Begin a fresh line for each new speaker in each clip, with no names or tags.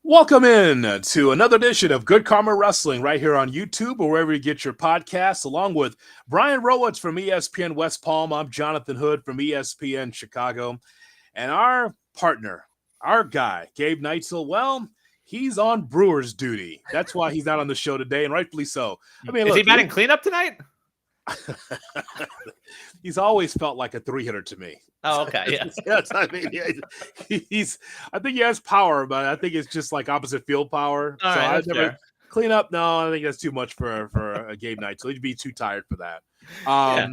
Welcome in to another edition of Good Karma Wrestling right here on YouTube or wherever you get your podcasts, along with Brian Rowitz from ESPN West Palm. I'm Jonathan Hood from ESPN Chicago. And our partner, our guy, Gabe Neitzel, well, he's on Brewers duty. That's why he's not on the show today, and rightfully so. I mean,
Is he batting cleanup tonight?
He's always felt like a three-hitter to me.
Oh, okay. Yeah.
Yes, I mean, I think he has power, but I think it's just like opposite field power.
All
so
right,
I
that's
never
fair.
clean up. No, I think that's too much for a Gabe Knight. So he'd be too tired for that.
Yeah.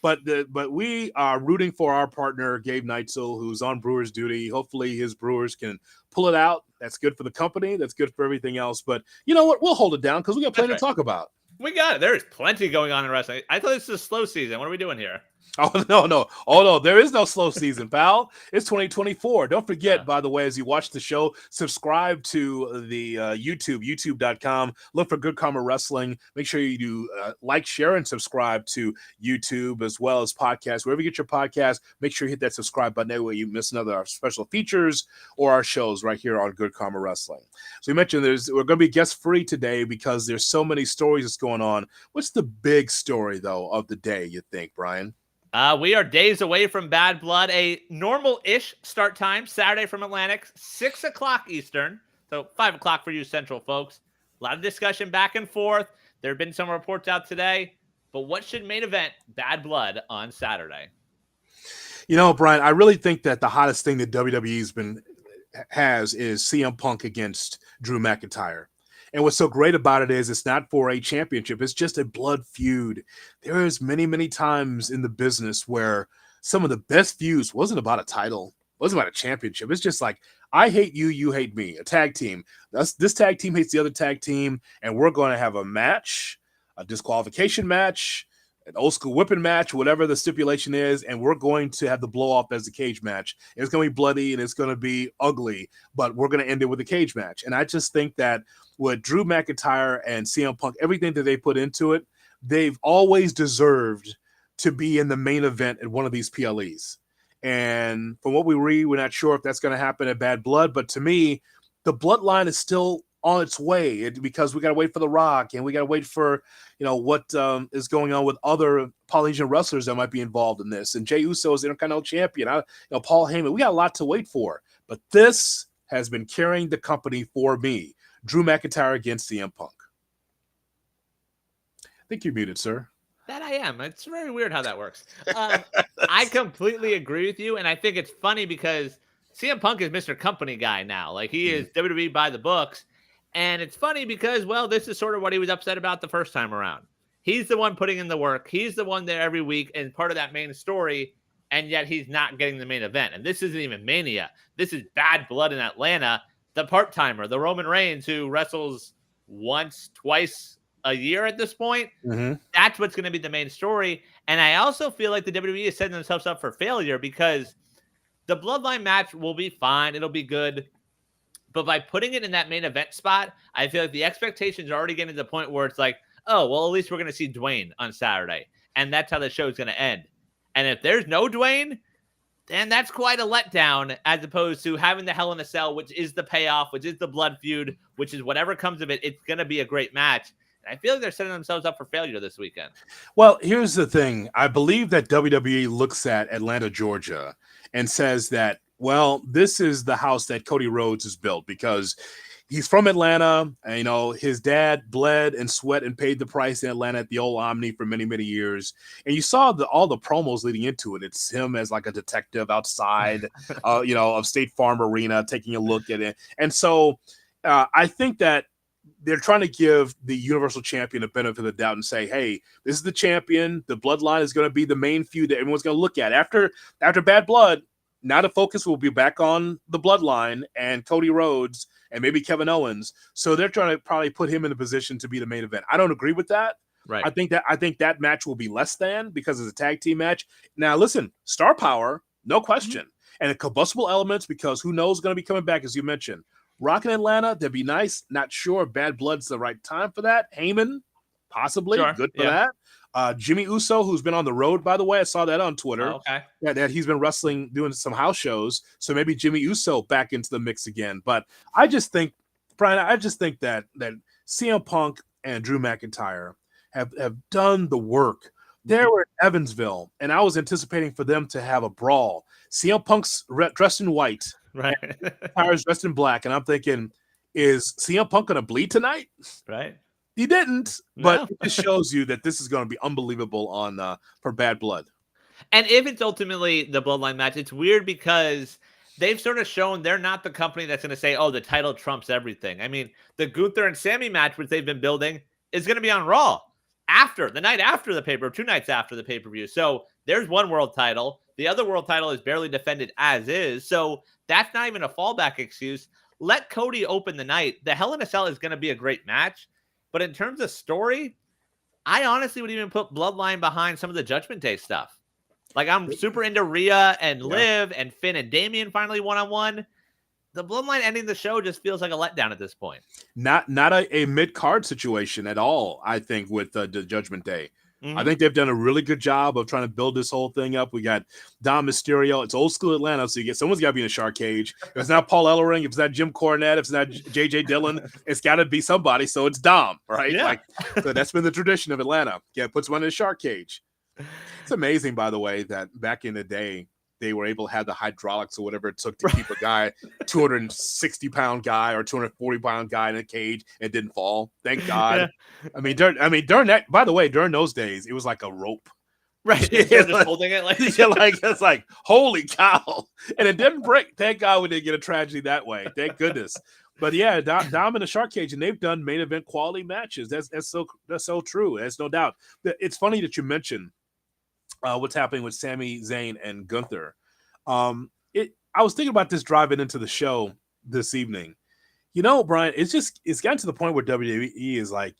But we are rooting for our partner Gabe Neitzel, who's on Brewers duty. Hopefully his Brewers can pull it out. That's good for the company. That's good for everything else. But you know what? We'll hold it down because we got plenty to talk about.
We got it. There's plenty going on in wrestling. I thought this was a slow season. What are we doing here?
Oh, no. Oh, no. There is no slow season, pal. It's 2024. Don't forget, by the way, as you watch the show, subscribe to the youtube.com. Look for Good Karma Wrestling. Make sure you do like, share, and subscribe to YouTube as well as podcasts. Wherever you get your podcast, make sure you hit that subscribe button. That way you miss none of our special features or our shows right here on Good Karma Wrestling. So we mentioned we're going to be guest-free today because there's so many stories that's going on. What's the big story, though, of the day, you think, Brian?
We are days away from Bad Blood, a normal-ish start time, Saturday from Atlantic, 6 o'clock Eastern, so 5 o'clock for you Central folks. A lot of discussion back and forth. There have been some reports out today, but what should main event Bad Blood on Saturday?
You know, Brian, I really think that the hottest thing that WWE's has is CM Punk against Drew McIntyre. And what's so great about it is it's not for a championship. It's just a blood feud. There is many, many times in the business where some of the best feuds wasn't about a title, wasn't about a championship. It's just like, I hate you, you hate me, a tag team. This tag team hates the other tag team, and we're going to have a match, a disqualification match, an old school whipping match, whatever the stipulation is, and we're going to have the blow off as a cage match. It's going to be bloody and it's going to be ugly, but we're going to end it with a cage match. And I just think that with Drew McIntyre and CM Punk, everything that they put into it, they've always deserved to be in the main event at one of these PLEs. And from what we read, we're not sure if that's going to happen at Bad Blood, but to me, the bloodline is still on its way because we got to wait for The Rock and we got to wait for, what is going on with other Polynesian wrestlers that might be involved in this. And Jey Uso is the Intercontinental Champion. Paul Heyman, we got a lot to wait for, but this has been carrying the company for me. Drew McIntyre against CM Punk. I think you're muted, sir.
That I am. It's very weird how that works. I completely agree with you. And I think it's funny because CM Punk is Mr. Company guy now. Like he is WWE by the books. And it's funny because, well, this is sort of what he was upset about the first time around. He's the one putting in the work. He's the one there every week and part of that main story. And yet he's not getting the main event. And this isn't even Mania. This is Bad Blood in Atlanta. The part-timer, the Roman Reigns, who wrestles once, twice a year at this point. Mm-hmm. That's what's going to be the main story. And I also feel like the WWE is setting themselves up for failure because the Bloodline match will be fine. It'll be good. But by putting it in that main event spot, I feel like the expectations are already getting to the point where it's like, oh, well, at least we're going to see Dwayne on Saturday. And that's how the show is going to end. And if there's no Dwayne, then that's quite a letdown as opposed to having the Hell in a Cell, which is the payoff, which is the blood feud, which is whatever comes of it. It's going to be a great match. And I feel like they're setting themselves up for failure this weekend.
Well, here's the thing. I believe that WWE looks at Atlanta, Georgia, and says that, well, this is the house that Cody Rhodes has built because he's from Atlanta. And, his dad bled and sweat and paid the price in Atlanta at the old Omni for many, many years. And you saw all the promos leading into it. It's him as like a detective outside, of State Farm Arena, taking a look at it. And so I think that they're trying to give the Universal Champion a benefit of the doubt and say, hey, this is the champion. The bloodline is going to be the main feud that everyone's going to look at. After Bad Blood, now the focus will be back on the bloodline and Cody Rhodes and maybe Kevin Owens. So they're trying to probably put him in a position to be the main event. I don't agree with that.
Right.
I think that match will be less than because it's a tag team match. Now, listen, star power, no question. And the combustible elements because who knows going to be coming back, as you mentioned. Rock in Atlanta, that'd be nice. Not sure Bad Blood's the right time for that. Heyman, possibly. Sure. Good for that. Jimmy Uso, who's been on the road, by the way. I saw that on Twitter.
Oh, okay.
Yeah, that he's been wrestling, doing some house shows. So maybe Jimmy Uso back into the mix again. But I just think Brian, I just think that CM Punk and Drew McIntyre have done the work. They were in Evansville, and I was anticipating for them to have a brawl. CM Punk's dressed in white,
right?
McIntyre's dressed in black, and I'm thinking, is CM Punk going to bleed tonight?
Right.
He didn't, but
No.
it just shows you that this is going to be unbelievable on for Bad Blood.
And if it's ultimately the Bloodline match, it's weird because they've sort of shown they're not the company that's going to say, oh, the title trumps everything. I mean, the Gunther and Sammy match, which they've been building, is going to be on Raw the night after the pay-per-view, 2 nights after the pay-per-view. So there's one world title. The other world title is barely defended as is. So that's not even a fallback excuse. Let Cody open the night. The Hell in a Cell is going to be a great match. But in terms of story, I honestly would even put Bloodline behind some of the Judgment Day stuff. Like, I'm super into Rhea and Liv and Finn and Damian finally one-on-one. The Bloodline ending the show just feels like a letdown at this point.
Not a mid-card situation at all, I think, with the Judgment Day. I think they've done a really good job of trying to build this whole thing up. We got Dom Mysterio. It's old school Atlanta, so someone's got to be in a shark cage. If it's not Paul Ellering, if it's not Jim Cornette, if it's not J.J. Dillon, it's got to be somebody, so it's Dom, right?
Yeah.
So that's been the tradition of Atlanta. Yeah, puts one in a shark cage. It's amazing, by the way, that back in the day, they were able to have the hydraulics or whatever it took to keep a guy, 260-pound guy or 240-pound guy in a cage and didn't fall. Thank God. Yeah. I mean, during that, by the way, during those days, it was like a rope.
Right. Just holding it like
it's like, holy cow. And it didn't break. Thank God we didn't get a tragedy that way. Thank goodness. But yeah, Dom in the shark cage, and they've done main event quality matches. That's so true. There's no doubt. It's funny that you mentioned what's happening with Sami Zayn and Gunther. I was thinking about this driving into the show this evening. Brian, it's gotten to the point where WWE is like,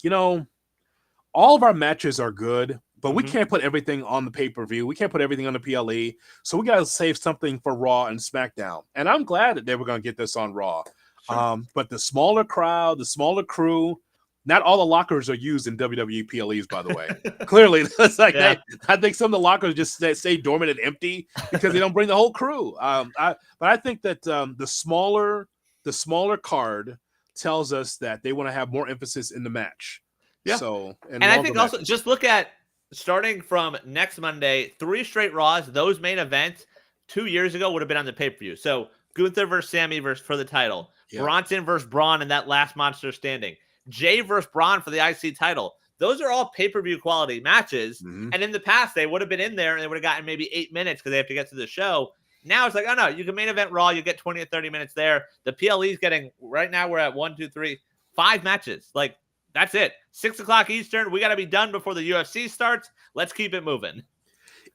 all of our matches are good, but we can't put everything on the pay-per-view. We can't put everything on the PLE. So we got to save something for Raw and SmackDown. And I'm glad that they were going to get this on Raw. Sure. But the smaller crowd, the smaller crew, not all the lockers are used in WWE PLEs, by the way. Clearly, it's like I think some of the lockers just stay dormant and empty because they don't bring the whole crew. But I think that the smaller card tells us that they want to have more emphasis in the match. Yeah. So
and I think also just look at starting from next Monday, 3 straight Raws. Those main events 2 years ago would have been on the pay-per-view. So Gunther versus Sammy for the title, Bronson versus Braun in that last Monster Standing. Jay versus Braun for the IC title. Those are all pay-per-view quality matches. And in the past, they would have been in there and they would have gotten maybe 8 minutes because they have to get to the show. Now it's like, oh no, you can main event Raw. You get 20 or 30 minutes there. The PLE is getting, right now we're at 1, 2, 3, 5 matches. Like, that's it. 6 o'clock Eastern. We got to be done before the UFC starts. Let's keep it moving.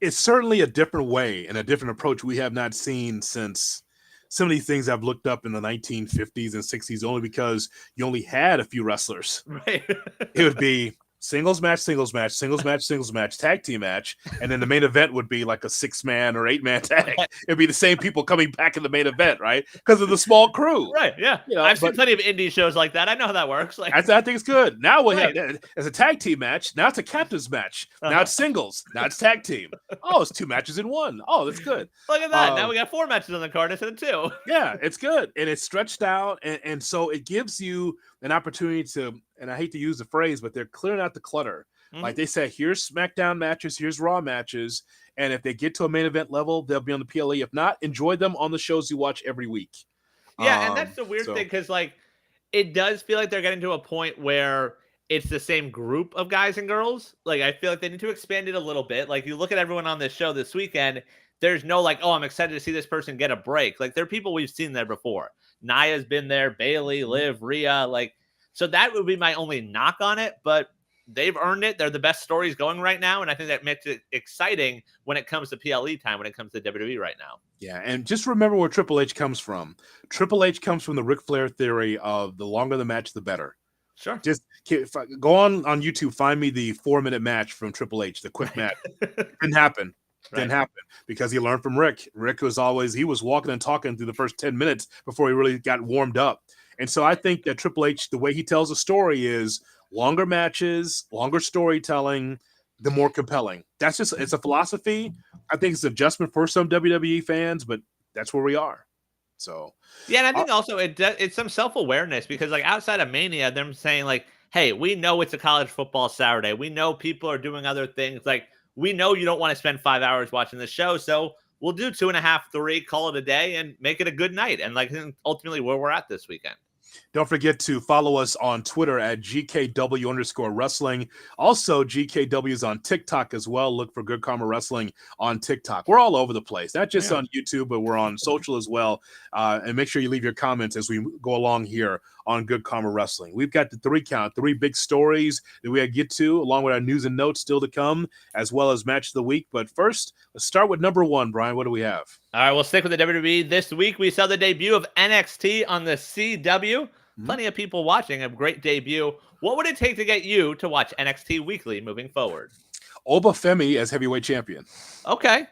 It's certainly a different way and a different approach we have not seen since some of these things I've looked up in the 1950s and 60s, only because you only had a few wrestlers.
Right.
It would be singles match, tag team match, and then the main event would be like a 6-man or 8-man tag. It'd be the same people coming back in the main event, right? Because of the small crew.
Right, yeah. I've seen plenty of indie shows like that. I know how that works. Like,
I think it's good. Now we have as a tag team match. Now it's a captain's match. Now it's singles. Now it's tag team. Oh, it's 2 matches in 1. Oh, that's good.
Look at that. Now we got 4 matches on the card instead of 2.
Yeah, it's good. And it's stretched out. And so it gives you an opportunity to, and I hate to use the phrase, but they're clearing out the clutter. Like they said, here's SmackDown matches, here's Raw matches. And if they get to a main event level, they'll be on the PLE. If not, enjoy them on the shows you watch every week.
Yeah, and that's the weird thing because, like, it does feel like they're getting to a point where it's the same group of guys and girls. Like, I feel like they need to expand it a little bit. Like, you look at everyone on this show this weekend, there's no, like, oh, I'm excited to see this person get a break. Like, they're people we've seen there before. Naya's been there, Bailey, Liv, Rhea, like, so that would be my only knock on it, but they've earned it. They're the best stories going right now, and I think that makes it exciting when it comes to PLE time, when it comes to WWE right now.
Yeah, and just remember where Triple H comes from. Triple H comes from the Ric Flair theory of the longer the match, the better.
Sure.
Just go on YouTube, find me the 4-minute match from Triple H, the quick match. Didn't happen. Didn't happen because he learned from Rick. Rick was walking and talking through the first 10 minutes before he really got warmed up. And so I think that Triple H, the way he tells a story is longer matches, longer storytelling, the more compelling. That's just, it's a philosophy. I think it's an adjustment for some WWE fans, but that's where we are. So
yeah, and I think also it's some self-awareness because like outside of Mania, them saying like, hey, we know it's a college football Saturday. We know people are doing other things. Like we know you don't want to spend 5 hours watching the show, so we'll do 2.5, 3, call it a day, and make it a good night. And like ultimately where we're at this weekend.
Don't forget to follow us on Twitter at GKW_wrestling. Also, GKW is on TikTok as well. Look for Good Karma Wrestling on TikTok. We're all over the place, not just on YouTube, but we're on social as well. And make sure you leave your comments as we go along here on Good Karma Wrestling. We've got the 3 count, 3 big stories that we get to, along with our news and notes still to come, as well as match of the week. But first, let's start with number 1, Brian. What do we have?
All right, we'll stick with the WWE. This week, we saw the debut of NXT on the CW. Plenty of people watching. A great debut. What would it take to get you to watch NXT weekly moving forward?
Obafemi as heavyweight champion.
Okay.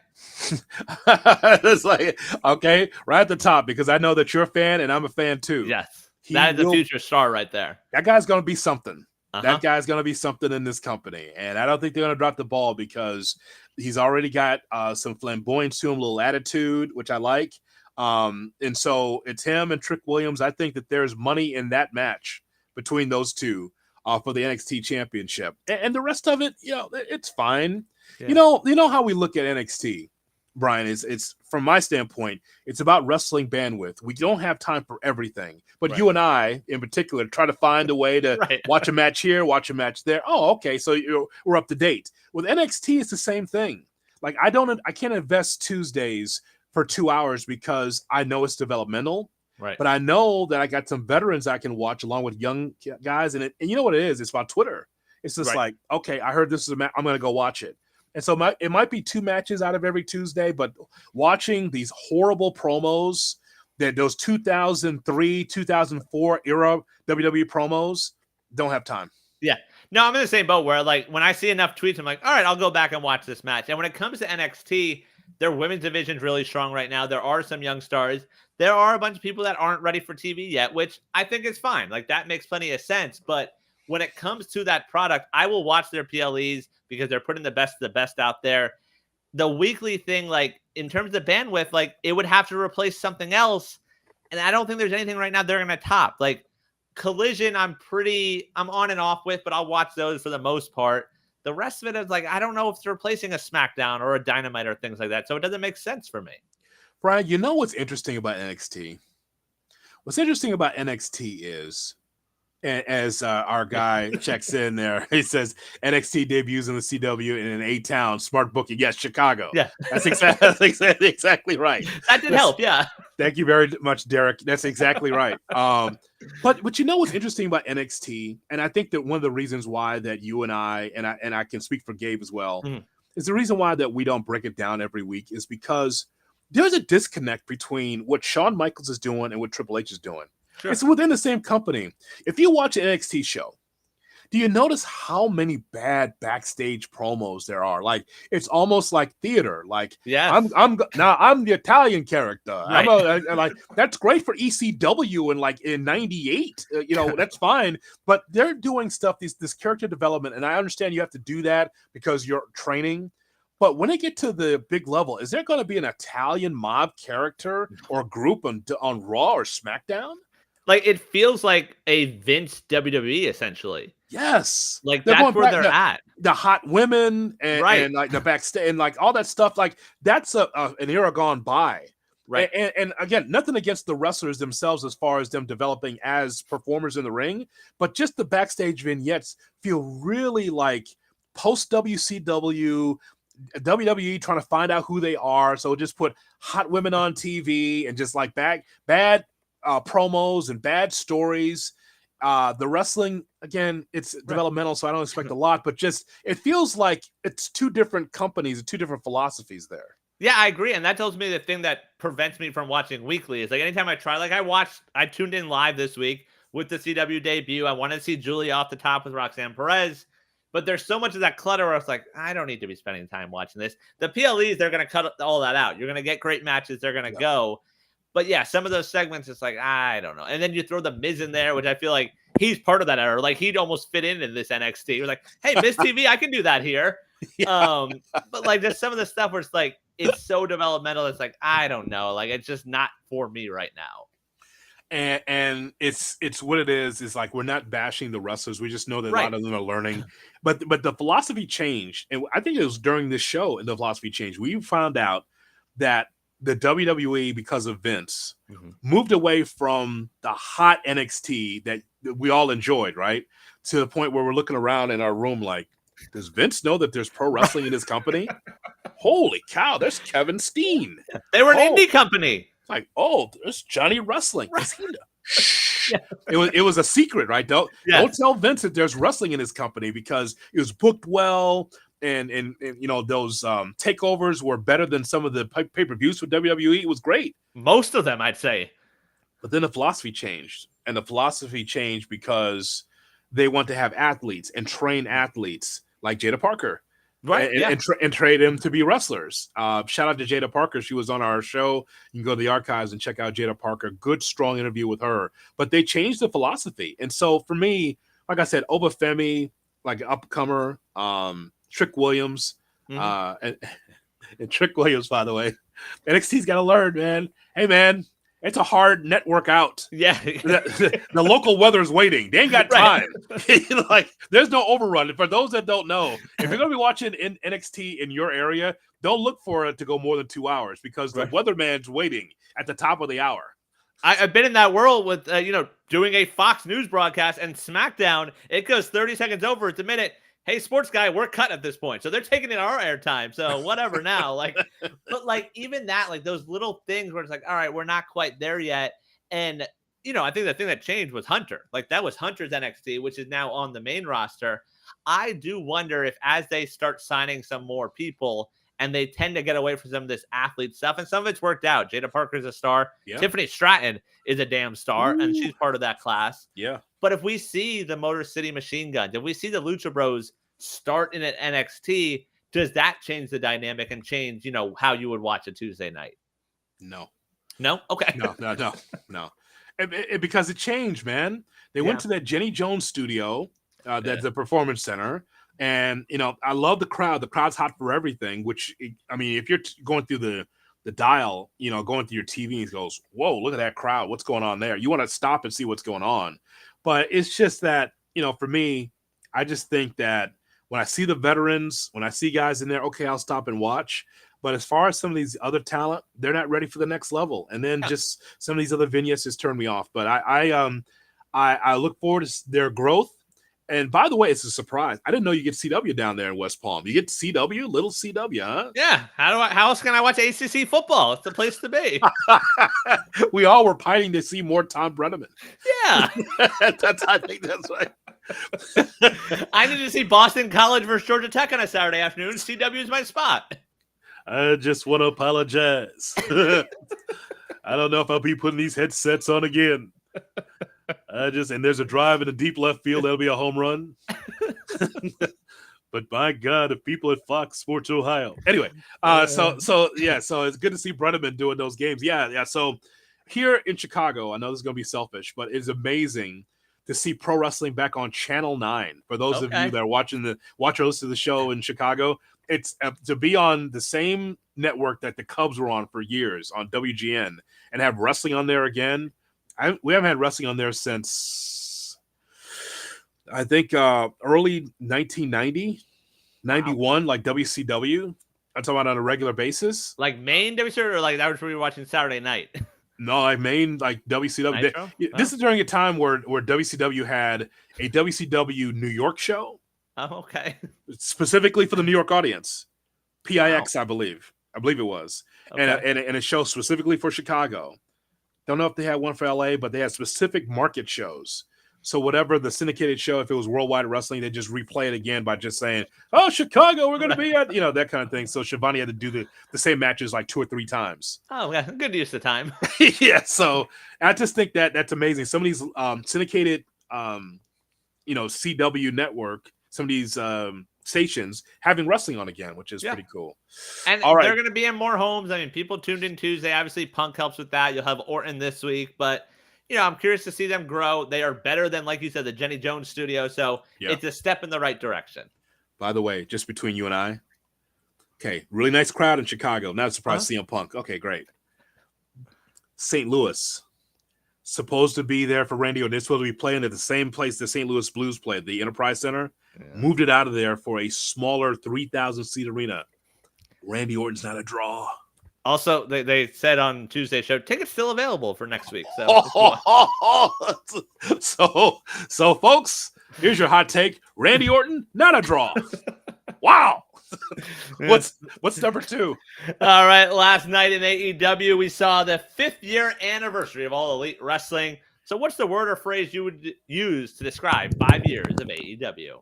It's like, okay, right at the top, because I know that you're a fan and I'm a fan too.
Yes. That is a future star right there.
That guy's going to be something. That guy's going to be something in this company. And I don't think they're going to drop the ball because he's already got some flamboyance to him, a little attitude, which I like. And so it's him and Trick Williams. I think that there's money in that match between those two for the NXT championship. And the rest of it, it's fine. Yeah. You know how we look at NXT, Brian, it's from my standpoint, it's about wrestling bandwidth. We don't have time for everything, but you and I in particular try to find a way to watch a match here, watch a match there. Oh, okay. So we're up to date. With NXT, it's the same thing. Like I can't invest Tuesdays for 2 hours because I know it's developmental, but I know that I got some veterans I can watch along with young guys. And you know what it is? It's about Twitter. It's just like, okay, I heard this is a match. I'm going to go watch it. And so it might be 2 matches out of every Tuesday, but watching these horrible promos, that those 2003, 2004 era WWE promos, don't have time.
Yeah. No, I'm in the same boat where like when I see enough tweets, I'm like, all right, I'll go back and watch this match. And when it comes to NXT, their women's division is really strong right now. There are some young stars. There are a bunch of people that aren't ready for TV yet, which I think is fine. Like that makes plenty of sense. But when it comes to that product, I will watch their PLEs because they're putting the best out there. The weekly thing, like in terms of bandwidth, like it would have to replace something else. And I don't think there's anything right now they're going to top. Like Collision, I'm on and off with, but I'll watch those for the most part. The rest of it is like, I don't know if it's replacing a SmackDown or a Dynamite or things like that. So it doesn't make sense for me.
Brian, you know what's interesting about NXT? What's interesting about NXT is, as our guy checks in there, he says NXT debuts in the CW in an A-town. Smart booking. Yes, Chicago.
Yeah.
That's exactly right.
That did help, yeah.
Thank you very much, Derek. That's exactly right. But you know what's interesting about NXT, and I think that one of the reasons why that you and I can speak for Gabe as well, is the reason why that we don't break it down every week is because there's a disconnect between what Shawn Michaels is doing and what Triple H is doing. Sure. It's within the same company. If you watch an NXT show, do you notice how many bad backstage promos there are? Like it's almost like theater. Like I'm the Italian character. Right. I'm like that's great for ECW and like in '98. That's fine. But they're doing stuff this character development, and I understand you have to do that because you're training. But when they get to the big level, is there going to be an Italian mob character or group on Raw or SmackDown?
Like it feels like a Vince WWE essentially.
Yes,
like that's where they're at.
The hot women and like the backstage and like all that stuff. Like that's an era gone by. Right. And again, nothing against the wrestlers themselves as far as them developing as performers in the ring, but just the backstage vignettes feel really like post WCW. WWE trying to find out who they are, so just put hot women on TV and just like bad promos and bad stories. The wrestling, again, it's developmental, so I don't expect a lot, but just it feels like it's 2 different companies and 2 different philosophies there.
Yeah, I agree, and that tells me the thing that prevents me from watching weekly is like anytime I try, like I tuned in live this week with the CW debut. I wanted to see Julia off the top with Roxanne Perez. But there's so much of that clutter where it's like, I don't need to be spending time watching this. The PLEs, they're going to cut all that out. You're going to get great matches. They're going to go. But yeah, some of those segments, it's like, I don't know. And then you throw the Miz in there, which I feel like he's part of that era. Like he'd almost fit in this NXT. You're like, hey, Miz TV, I can do that here. Yeah. But like just some of the stuff where it's like it's so developmental. It's like I don't know, like it's just not for me right now.
And it's what it is. Is like we're not bashing the wrestlers. We just know that a
Right.
lot of them are learning. But the philosophy changed, and I think it was during this show and the philosophy changed. We found out that the WWE, because of Vince, moved away from the hot NXT that we all enjoyed, right, to the point where we're looking around in our room like, does Vince know that there's pro wrestling in his company? Holy cow, there's Kevin Steen.
They were an indie company.
It's like, oh, there's Johnny Wrestling.
Right.
Does he know? Shh. It was a secret, right? Don't tell Vince that there's wrestling in his company, because it was booked well, and you know those takeovers were better than some of the pay-per-views for WWE. It was great.
Most of them, I'd say.
But then the philosophy changed, and the philosophy changed because they want to have athletes and train athletes like Jada Parker.
Right,
and trade them to be wrestlers. Shout out to Jada Parker. She was on our show. You can go to the archives and check out Jada Parker. Good, strong interview with her. But they changed the philosophy. And so for me, like I said, Obafemi, like an upcomer, Trick Williams, and Trick Williams, by the way, NXT's got to learn, man. Hey, man. It's a hard network out.
Yeah.
the local weather's waiting. They ain't got time. Like, there's no overrun. For those that don't know, if you're going to be watching in NXT in your area, don't look for it to go more than 2 hours, because the weatherman's waiting at the top of the hour.
I've been in that world with, doing a Fox News broadcast, and SmackDown, it goes 30 seconds over. It's a minute. Hey, sports guy, we're cut at this point. So they're taking in our airtime. So whatever now. But like even that, like those little things where it's like, all right, we're not quite there yet. And, I think the thing that changed was Hunter. Like that was Hunter's NXT, which is now on the main roster. I do wonder if as they start signing some more people and they tend to get away from some of this athlete stuff, and some of it's worked out. Jada Parker's a star. Yeah. Tiffany Stratton is a damn star, and she's part of that class.
Yeah.
But if we see the Motor City Machine Guns, if we see the Lucha Bros start in an NXT, does that change the dynamic and change, how you would watch a Tuesday night?
No.
No? Okay.
No. And because it changed, man. They went to that Jenny Jones studio, that's the Performance Center. And, I love the crowd. The crowd's hot for everything, which, I mean, if you're going through the dial, going through your TV, and it goes, whoa, look at that crowd. What's going on there? You want to stop and see what's going on. But it's just that, for me, I just think that when I see the veterans, when I see guys in there, okay, I'll stop and watch. But as far as some of these other talent, they're not ready for the next level. And then just some of these other vignettes just turn me off. But I look forward to their growth. And by the way, it's a surprise. I didn't know you get CW down there in West Palm. You get CW, little CW, huh?
Yeah. How else can I watch ACC football? It's the place to be.
We all were pining to see more Tom Brenneman.
Yeah.
I think that's right.
I need to see Boston College versus Georgia Tech on a Saturday afternoon. CW is my spot.
I just want to apologize. I don't know if I'll be putting these headsets on again. And there's a drive in the deep left field. That'll be a home run. But my God, if people at Fox Sports Ohio. Anyway, so it's good to see Brenneman doing those games. Yeah. So here in Chicago, I know this is going to be selfish, but it's amazing to see pro wrestling back on Channel 9. For those of you that are watch or listen to the show in Chicago, it's to be on the same network that the Cubs were on for years on WGN and have wrestling on there again. We haven't had wrestling on there since I think early 1990, 91, like WCW. I'm talking about on a regular basis.
Like main WCW, or like that was when we were watching Saturday night?
No, I mean like WCW. This is during a time where WCW had a WCW New York show.
Oh, okay.
Specifically for the New York audience. PIX, I believe. I believe it was. Okay. And a show specifically for Chicago. Don't know if they had one for LA, but they had specific market shows. So whatever the syndicated show, if it was Worldwide Wrestling, they just replay it again by just saying, oh, Chicago, we're going to be at, that kind of thing. So Shivani had to do the same matches like 2 or 3 times.
Oh, yeah. Good use of time.
Yeah. So I just think that's amazing. Some of these syndicated, CW network, some of these stations having wrestling on again, which is pretty cool.
And they're going to be in more homes. I mean, people tuned in Tuesday. Obviously, Punk helps with that. You'll have Orton this week, but I'm curious to see them grow. They are better than, like you said, the Jenny Jones studio. So it's a step in the right direction.
By the way, just between you and I. Okay, really nice crowd in Chicago. Not surprised CM Punk. Okay, great. St. Louis. Supposed to be there for Randy Orton. They're supposed to be playing at the same place the St. Louis Blues played, the Enterprise Center. Yeah. Moved it out of there for a smaller 3,000-seat arena. Randy Orton's not a draw.
Also, they said on Tuesday's show, tickets still available for next week.
So folks, here's your hot take. Randy Orton, not a draw. Wow. What's number 2?
All right. Last night in AEW, we saw the 5th year anniversary of All Elite Wrestling. So what's the word or phrase you would use to describe 5 years of AEW?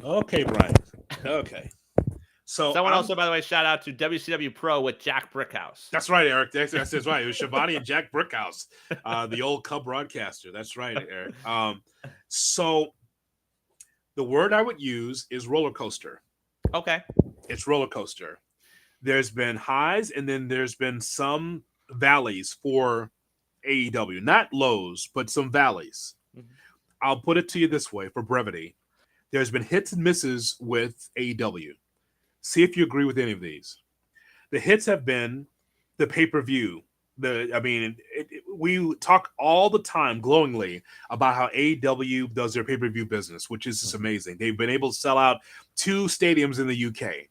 Okay, Brian. Okay. So
someone also, by the way, shout out to WCW Pro with Jack Brickhouse.
That's right, Eric. That's right. It was Shivani and Jack Brickhouse, the old Cub broadcaster. That's right, Eric. So the word I would use is roller coaster.
Okay.
It's roller coaster. There's been highs and then there's been some valleys for AEW. Not lows, but some valleys. Mm-hmm. I'll put it to you this way for brevity. There's been hits and misses with AEW. See if you agree with any of these. The hits have been the pay-per-view. We talk all the time glowingly about how AEW does their pay-per-view business, which is just amazing. They've been able to sell out 2 stadiums in the UK.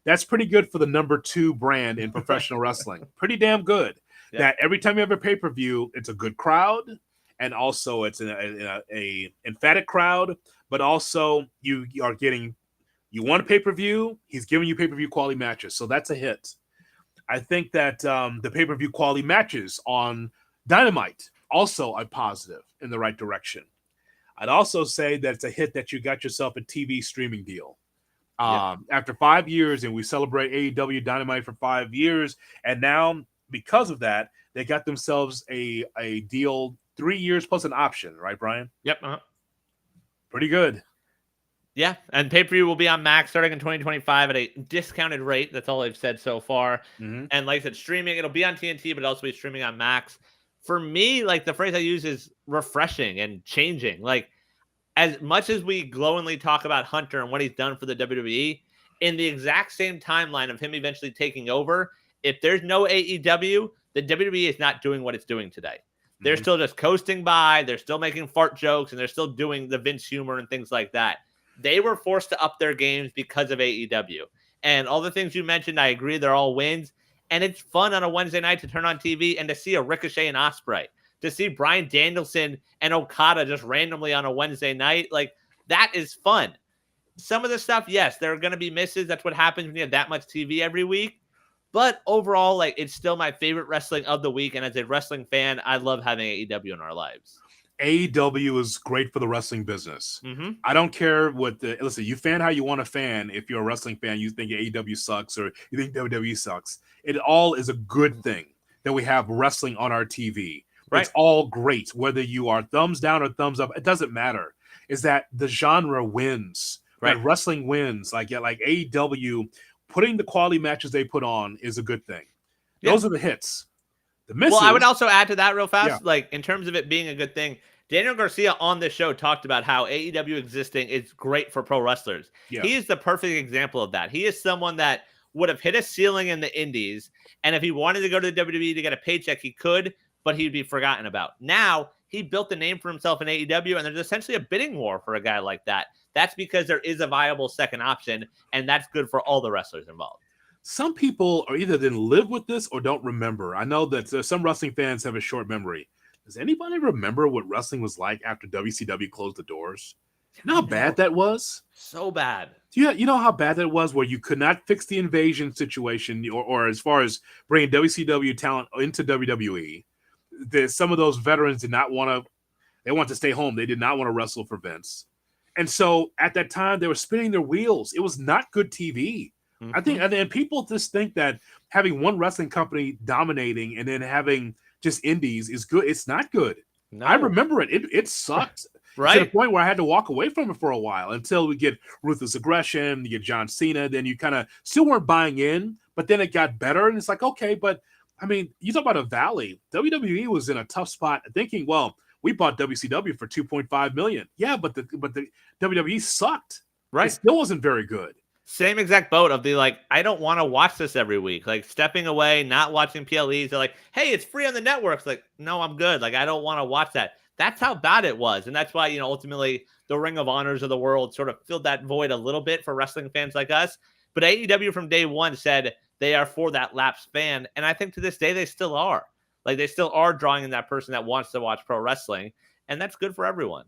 That's pretty good for the number 2 brand in professional wrestling. Pretty damn good. Yeah. That every time you have a pay-per-view, it's a good crowd, and also it's a emphatic crowd, but also you are getting. You want a pay-per-view, he's giving you pay-per-view quality matches. So that's a hit. I think that the pay-per-view quality matches on Dynamite, also a positive in the right direction. I'd also say that it's a hit that you got yourself a TV streaming deal. After 5 years, and we celebrate AEW Dynamite for 5 years, and now, because of that, they got themselves a deal 3 years plus an option, right, Brian?
Yep.
Pretty good.
Yeah, and pay-per-view will be on Max starting in 2025 at a discounted rate. That's all they've said so far. Mm-hmm. And like I said, streaming, it'll be on TNT, but it'll also be streaming on Max. For me, like the phrase I use is refreshing and changing. Like as much as we glowingly talk about Hunter and what he's done for the WWE, in the exact same timeline of him eventually taking over, if there's no AEW, the WWE is not doing what it's doing today. They're still just coasting by. They're still making fart jokes, and they're still doing the Vince humor and things like that. They were forced to up their games because of AEW. And all the things you mentioned, I agree, they're all wins. And it's fun on a Wednesday night to turn on TV and to see a Ricochet and Ospreay, to see Bryan Danielson and Okada just randomly on a Wednesday night. Like, that is fun. Some of the stuff, yes, there are going to be misses. That's what happens when you have that much TV every week. But overall, like, it's still my favorite wrestling of the week. And as a wrestling fan, I love having AEW in our lives.
AEW is great for the wrestling business. Mm-hmm. I don't care listen, you fan how you want to fan. If you're a wrestling fan, you think AEW sucks or you think WWE sucks. It all is a good thing that we have wrestling on our TV. Right. It's all great. Whether you are thumbs down or thumbs up, it doesn't matter. Is that the genre wins. Right. That wrestling wins. Like AEW, putting the quality matches they put on is a good thing. Yeah. Those are the hits.
Well, I would also add to that real fast, like in terms of it being a good thing, Daniel Garcia on this show talked about how AEW existing is great for pro wrestlers. Yeah. He is the perfect example of that. He is someone that would have hit a ceiling in the indies, and if he wanted to go to the WWE to get a paycheck, he could, but he'd be forgotten about. Now, he built a name for himself in AEW, and there's essentially a bidding war for a guy like that. That's because there is a viable second option, and that's good for all the wrestlers involved.
Some people are either didn't live with this or don't remember. I know that some wrestling fans have a short memory. Does anybody remember what wrestling was like after WCW closed the doors? You know how bad that was?
So bad.
You know how bad that was, where you could not fix the invasion situation, or as far as bringing WCW talent into WWE. Some of those veterans did not want to. They wanted to stay home. They did not want to wrestle for Vince. And so at that time, they were spinning their wheels. It was not good TV. Mm-hmm. I think, and people just think that having one wrestling company dominating and then having just indies is good. It's not good. No. I remember it. It sucked. Right. To the point where I had to walk away from it for a while until we get Ruthless Aggression, you get John Cena, then you kind of still weren't buying in, but then it got better. And it's like, okay, but I mean, you talk about a valley. WWE was in a tough spot thinking, well, we bought WCW for $2.5 million. Yeah, but the WWE sucked.
Right.
It still wasn't very good.
Same exact boat of the like, I don't want to watch this every week. Like stepping away, not watching PLEs. They're like, hey, it's free on the networks. Like, no, I'm good. Like, I don't want to watch that. That's how bad it was. And that's why, ultimately the Ring of Honors of the world sort of filled that void a little bit for wrestling fans like us. But AEW from day one said they are for that lapsed fan. And I think to this day, they still are. Like, they still are drawing in that person that wants to watch pro wrestling. And that's good for everyone.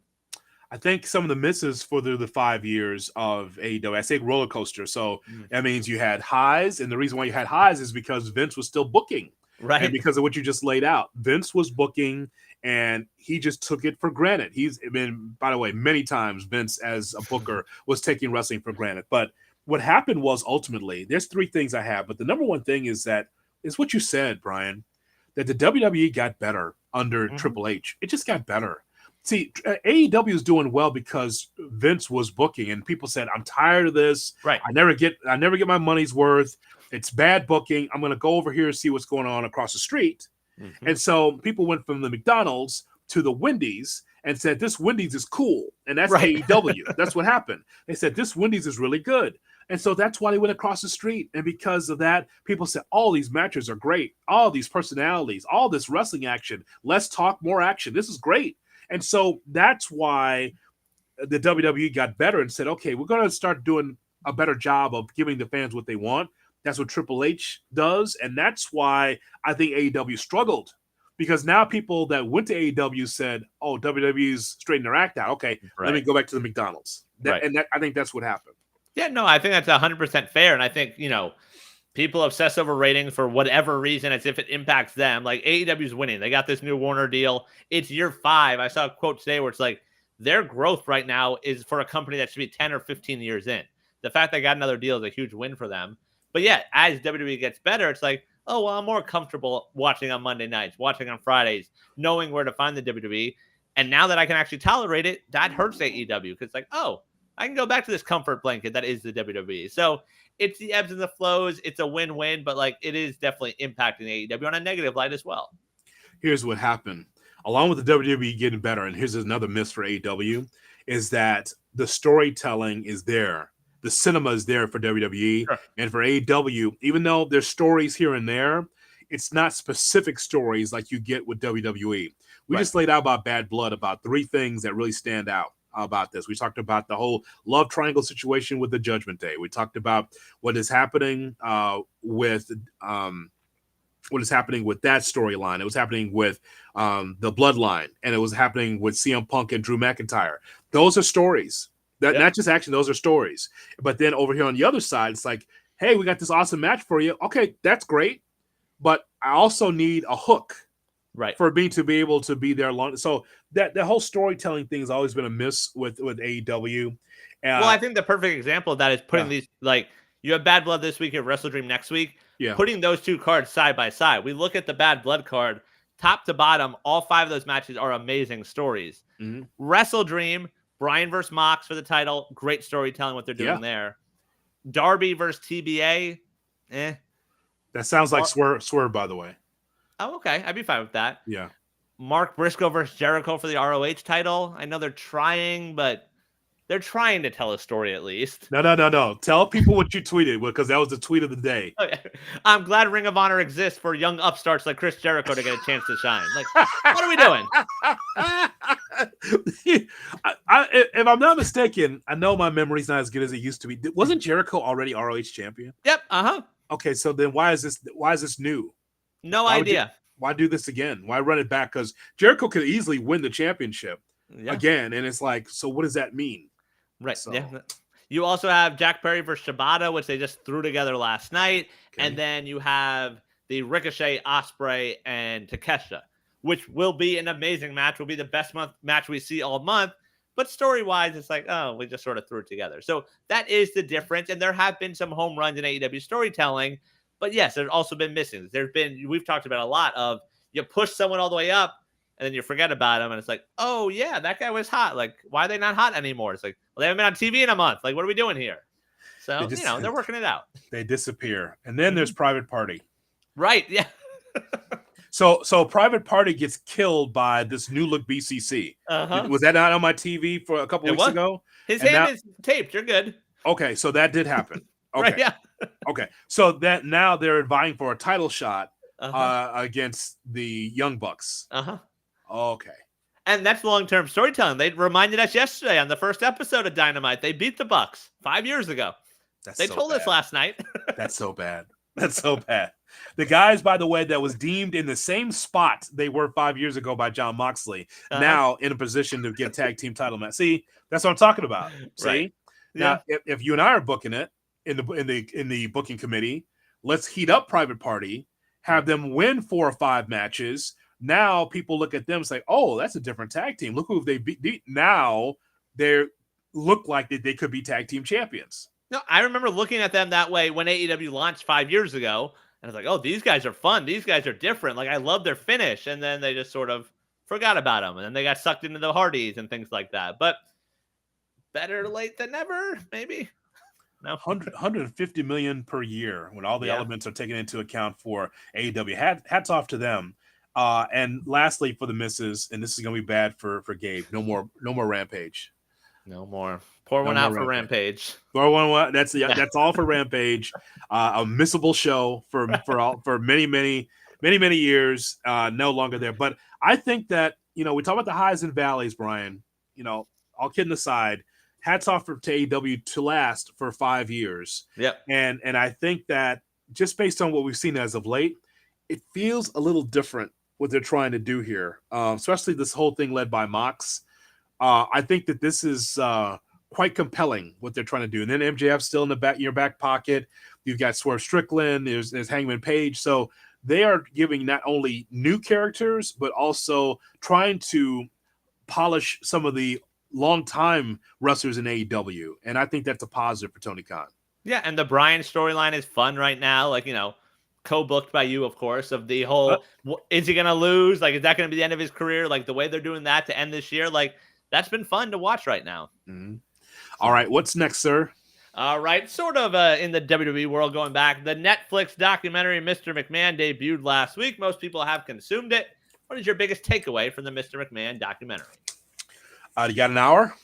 I think some of the misses for the 5 years of AEW, I say roller coaster. So that means you had highs. And the reason why you had highs is because Vince was still booking.
Right.
And because of what you just laid out. Vince was booking and he just took it for granted. He's been, by the way, many times Vince as a booker was taking wrestling for granted. But what happened was ultimately, there's 3 things I have. But the number one thing is what you said, Brian, that the WWE got better under Triple H. It just got better. See, AEW is doing well because Vince was booking, and people said, "I'm tired of this.
Right.
I never get my money's worth. It's bad booking. I'm going to go over here and see what's going on across the street." And so people went from the McDonald's to the Wendy's and said, "This Wendy's is cool," and that's AEW. That's what happened. They said, "This Wendy's is really good," and so that's why they went across the street. And because of that, people said, "All these matches are great. All these personalities, all this wrestling action. Let's talk more action. This is great." And so that's why the WWE got better and said, okay, we're going to start doing a better job of giving the fans what they want. That's what Triple H does. And that's why I think AEW struggled, because now people that went to AEW said, oh, WWE's straightening their act out. Okay, let me go back to the McDonald's. And I think that's what happened.
Yeah, no, I think that's 100% fair. And I think, people obsess over ratings for whatever reason as if it impacts them. Like AEW's winning. They got this new Warner deal. It's year 5. I saw a quote today where it's like their growth right now is for a company that should be 10 or 15 years in. The fact they got another deal is a huge win for them. But yeah, as WWE gets better, it's like, oh, well, I'm more comfortable watching on Monday nights, watching on Fridays, knowing where to find the WWE. And now that I can actually tolerate it, that hurts AEW because it's like, oh, I can go back to this comfort blanket that is the WWE. So it's the ebbs and the flows. It's a win-win, but like it is definitely impacting AEW on a negative light as well.
Here's what happened. Along with the WWE getting better, and here's another miss for AEW, is that the storytelling is there. The cinema is there for WWE. Sure. And for AEW, even though there's stories here and there, it's not specific stories like you get with WWE. We just laid out about Bad Blood, about 3 things that really stand out about this. We talked about the whole love triangle situation with the Judgment Day. We talked about what is happening with that storyline. It was happening with the Bloodline, and it was happening with CM Punk and Drew McIntyre. Those are stories. Not just action, those are stories. But then over here on the other side, it's like, hey, we got this awesome match for you. Okay, that's great. But I also need a hook. Right. For me to be able to be there long. So that the whole storytelling thing has always been a miss with AEW.
Well, I think the perfect example of that is putting these, like, you have Bad Blood this week, you have Wrestle Dream next week. Yeah. Putting those 2 cards side by side. We look at the Bad Blood card, top to bottom, all 5 of those matches are amazing stories. Wrestle Dream, Bryan versus Mox for the title, great storytelling what they're doing there. Darby versus TBA,
That sounds like Swerve, by the way.
Oh, okay. I'd be fine with that.
Yeah.
Mark Briscoe versus Jericho for the ROH title. I know they're trying, but they're trying to tell a story at least.
No. Tell people what you tweeted, because that was the tweet of the day.
I'm glad Ring of Honor exists for young upstarts like Chris Jericho to get a chance to shine. Like, what are we doing?
If I'm not mistaken, I know my memory's not as good as it used to be. Wasn't Jericho already ROH champion?
Yep.
Okay, so then why is this new?
No idea.
Why do this again? Why run it back? Because Jericho could easily win the championship again. And it's like, so what does that mean?
Right. So. Yeah. You also have Jack Perry versus Shibata, which they just threw together last night. Okay. And then you have the Ricochet, Ospreay, and Takeshita, which will be an amazing match. Will be the best match we see all month. But story-wise, it's like, oh, we just sort of threw it together. So that is the difference. And there have been some home runs in AEW storytelling. But yes, there's also been missing. We've talked about a lot of you push someone all the way up and then you forget about them. And it's like, oh yeah, that guy was hot. Like, why are they not hot anymore? It's like, well, they haven't been on TV in a month. Like, what are we doing here? So, they're working it out.
They disappear. And then there's Private Party.
Right. Yeah.
So Private Party gets killed by this new look BCC. Was that not on my TV for a couple weeks ago?
His hand is taped. You're good.
Okay, so that did happen. Okay,
right, yeah.
Okay, so that now they're vying for a title shot against the Young Bucks. Okay.
And that's long-term storytelling. They reminded us yesterday on the first episode of Dynamite. They beat the Bucks 5 years ago. They told us last night.
That's so bad. That's so bad. The guys, by the way, that was deemed in the same spot they were 5 years ago by Jon Moxley, now in a position to get tag team title match. See, that's what I'm talking about. See,
right.
Now if you and I are booking it in the booking committee, let's heat up Private Party, have them win 4 or 5 matches. Now people look at them and say, "Oh, that's a different tag team. Look who they beat." Now they look like they could be tag team champions.
No, I remember looking at them that way when AEW launched 5 years ago. And I was like, oh, these guys are fun. These guys are different. Like, I love their finish. And then they just sort of forgot about them. And then they got sucked into the Hardys and things like that. But better late than never, maybe. No.
150 million per year when all the elements are taken into account for AEW. Hats off to them. And lastly, for the misses, and this is going to be bad for Gabe. No more Rampage.
No more. Pour one out for Rampage.
Pour one. That's all for Rampage. A missable show for many years. No longer there. But I think that we talk about the highs and valleys, Brian. All kidding aside, hats off to AEW to last for 5 years.
Yep.
And I think that just based on what we've seen as of late, it feels a little different what they're trying to do here. Especially this whole thing led by Mox. I think that this is quite compelling what they're trying to do. And then MJF still in your back pocket. You've got Swerve Strickland. There's Hangman Page. So they are giving not only new characters, but also trying to polish some of the long-time wrestlers in AEW. And I think that's a positive for Tony Khan.
Yeah, and the Bryan storyline is fun right now. Like, co-booked by you, of course, of the whole, is he going to lose? Like, is that going to be the end of his career? Like, the way they're doing that to end this year, like, that's been fun to watch right now.
Mm-hmm. All right, what's next, sir?
All right, sort of in the WWE world going back, the Netflix documentary Mr. McMahon debuted last week. Most people have consumed it. What is your biggest takeaway from the Mr. McMahon documentary?
You got an hour?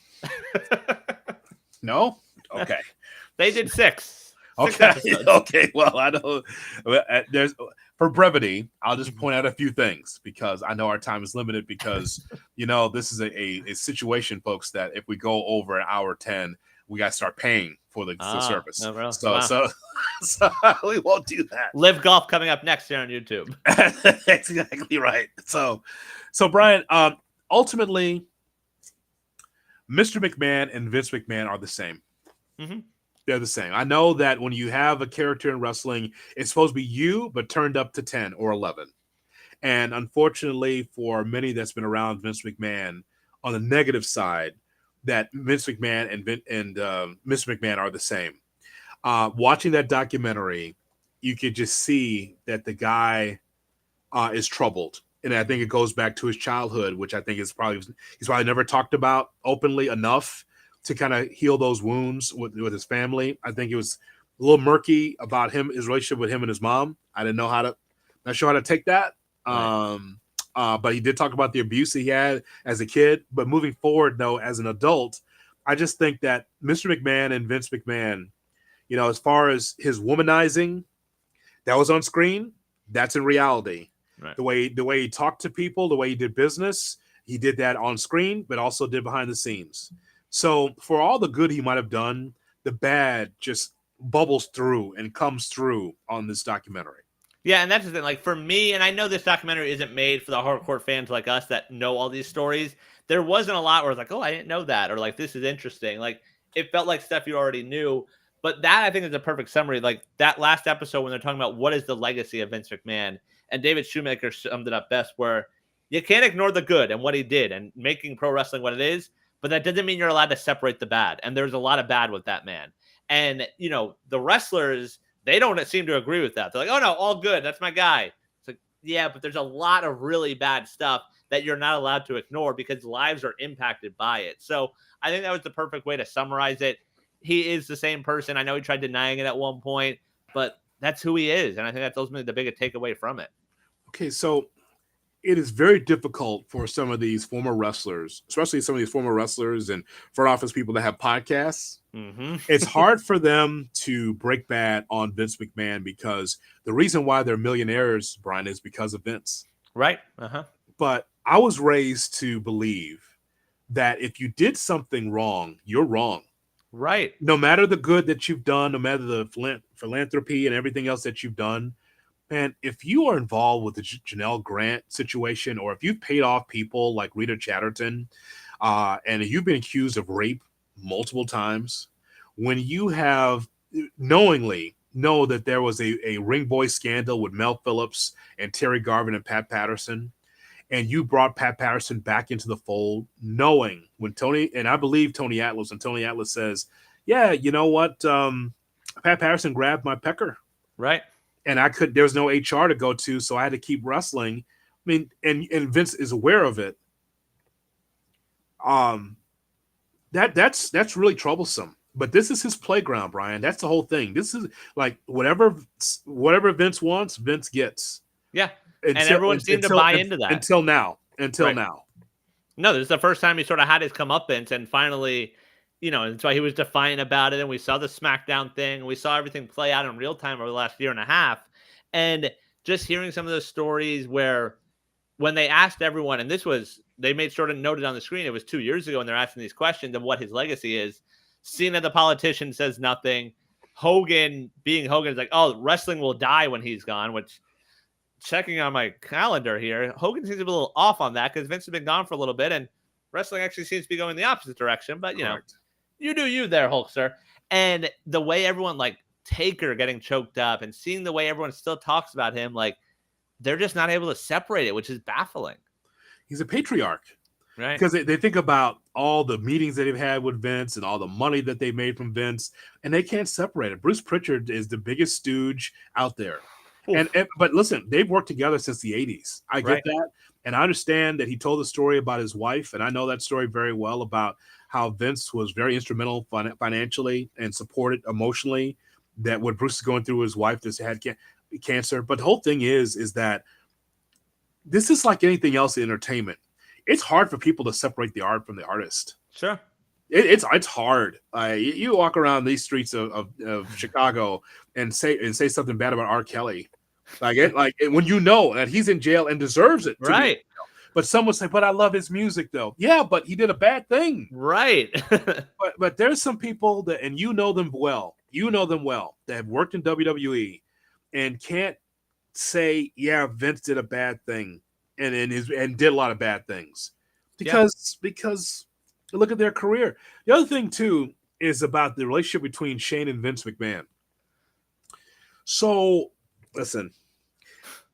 No? Okay.
They did 6.
Okay. Well, I know for brevity, I'll just point out a few things because I know our time is limited because, this is a situation, folks, that if we go over an hour 10, we got to start paying for the service.
No, really?
So we won't do that.
Live Golf coming up next here on YouTube.
That's exactly right. So Brian, ultimately, Mr. McMahon and Vince McMahon are the same.
Mm-hmm.
They're the same. I know that when you have a character in wrestling, it's supposed to be you, but turned up to 10 or 11. And unfortunately, for many that's been around Vince McMahon, on the negative side, that Vince McMahon and Mr. McMahon are the same. Watching that documentary, you could just see that the guy is troubled. And I think it goes back to his childhood, which I think he's probably never talked about openly enough to kind of heal those wounds with his family. I think it was a little murky about his relationship with him and his mom. I didn't know not sure how to take that. Right. But he did talk about the abuse he had as a kid. But moving forward, though, as an adult, I just think that Mr. McMahon and Vince McMahon, as far as his womanizing, that was on screen, that's in reality. Right. The way he talked to people, the way he did business, he did that on screen, but also did behind the scenes. So for all the good he might have done, the bad just bubbles through and comes through on this documentary.
Yeah, and that's the thing. Like, for me, and I know this documentary isn't made for the hardcore fans like us that know all these stories. There wasn't a lot where it's like, oh, I didn't know that, or like, this is interesting. Like, it felt like stuff you already knew. But that, I think, is a perfect summary. Like, that last episode when they're talking about what is the legacy of Vince McMahon, and David Shoemaker summed it up best, where you can't ignore the good and what he did and making pro wrestling what it is, but that doesn't mean you're allowed to separate the bad. And there's a lot of bad with that man. And, the wrestlers, they don't seem to agree with that. They're like, oh, no, all good. That's my guy. It's like, yeah, but there's a lot of really bad stuff that you're not allowed to ignore because lives are impacted by it. So I think that was the perfect way to summarize it. He is the same person. I know he tried denying it at one point, but that's who he is. And I think that's ultimately the biggest takeaway from it.
Okay, so it is very difficult for some of these former wrestlers, especially some of these former wrestlers and front office people that have podcasts.
Mm-hmm.
It's hard for them to break bad on Vince McMahon because the reason why they're millionaires, Brian, is because of Vince.
Right. Uh-huh.
But I was raised to believe that if you did something wrong, you're wrong.
Right.
No matter the good that you've done, no matter the philanthropy and everything else that you've done, man, if you are involved with the Janelle Grant situation, or if you've paid off people like Rita Chatterton, and you've been accused of rape multiple times, when you have knowingly know that there was a ring boy scandal with Mel Phillips and Terry Garvin and Pat Patterson, and you brought Pat Patterson back into the fold, knowing when Tony, and I believe Tony Atlas, and Tony Atlas says, yeah, you know what? Pat Patterson grabbed my pecker.
Right.
And there was no HR to go to, so I had to keep wrestling. I mean, and Vince is aware of it. That's really troublesome. But this is his playground, Brian. That's the whole thing. This is like whatever Vince wants, Vince gets.
Yeah. And everyone seemed to buy into that.
Until now.
No, this is the first time he sort of had his comeuppance, and finally, that's why he was defiant about it. And we saw the SmackDown thing, and we saw everything play out in real time over the last year and a half. And just hearing some of those stories where when they asked everyone, and they made sure to note it on the screen, it was 2 years ago, and they're asking these questions of what his legacy is. Cena, the politician, says nothing. Hogan, being Hogan, is like, oh, wrestling will die when he's gone, which, checking on my calendar here, Hogan seems to be a little off on that because Vince has been gone for a little bit, and wrestling actually seems to be going the opposite direction. But, you do you there, Hulkster. And the way everyone, like Taker getting choked up, and seeing the way everyone still talks about him, like they're just not able to separate it, which is baffling.
He's a patriarch.
Right.
Because they think about all the meetings that they've had with Vince and all the money that they made from Vince, and they can't separate it. Bruce Pritchard is the biggest stooge out there. But listen, they've worked together since the 80s. I get that. And I understand that he told the story about his wife, and I know that story very well about how Vince was very instrumental financially and supported emotionally that what Bruce is going through with his wife that had cancer. But the whole thing is that this is like anything else in entertainment. It's hard for people to separate the art from the artist.
Sure.
It's hard. You walk around these streets of Chicago and say something bad about R. Kelly, when you know that he's in jail and deserves it,
right?
But someone say, "But I love his music, though." Yeah, but he did a bad thing,
right?
but there's some people that, and you know them well, that have worked in WWE and can't say, "Yeah, Vince did a bad thing," and did a lot of bad things because look at their career. The other thing too is about the relationship between Shane and Vince McMahon. So listen,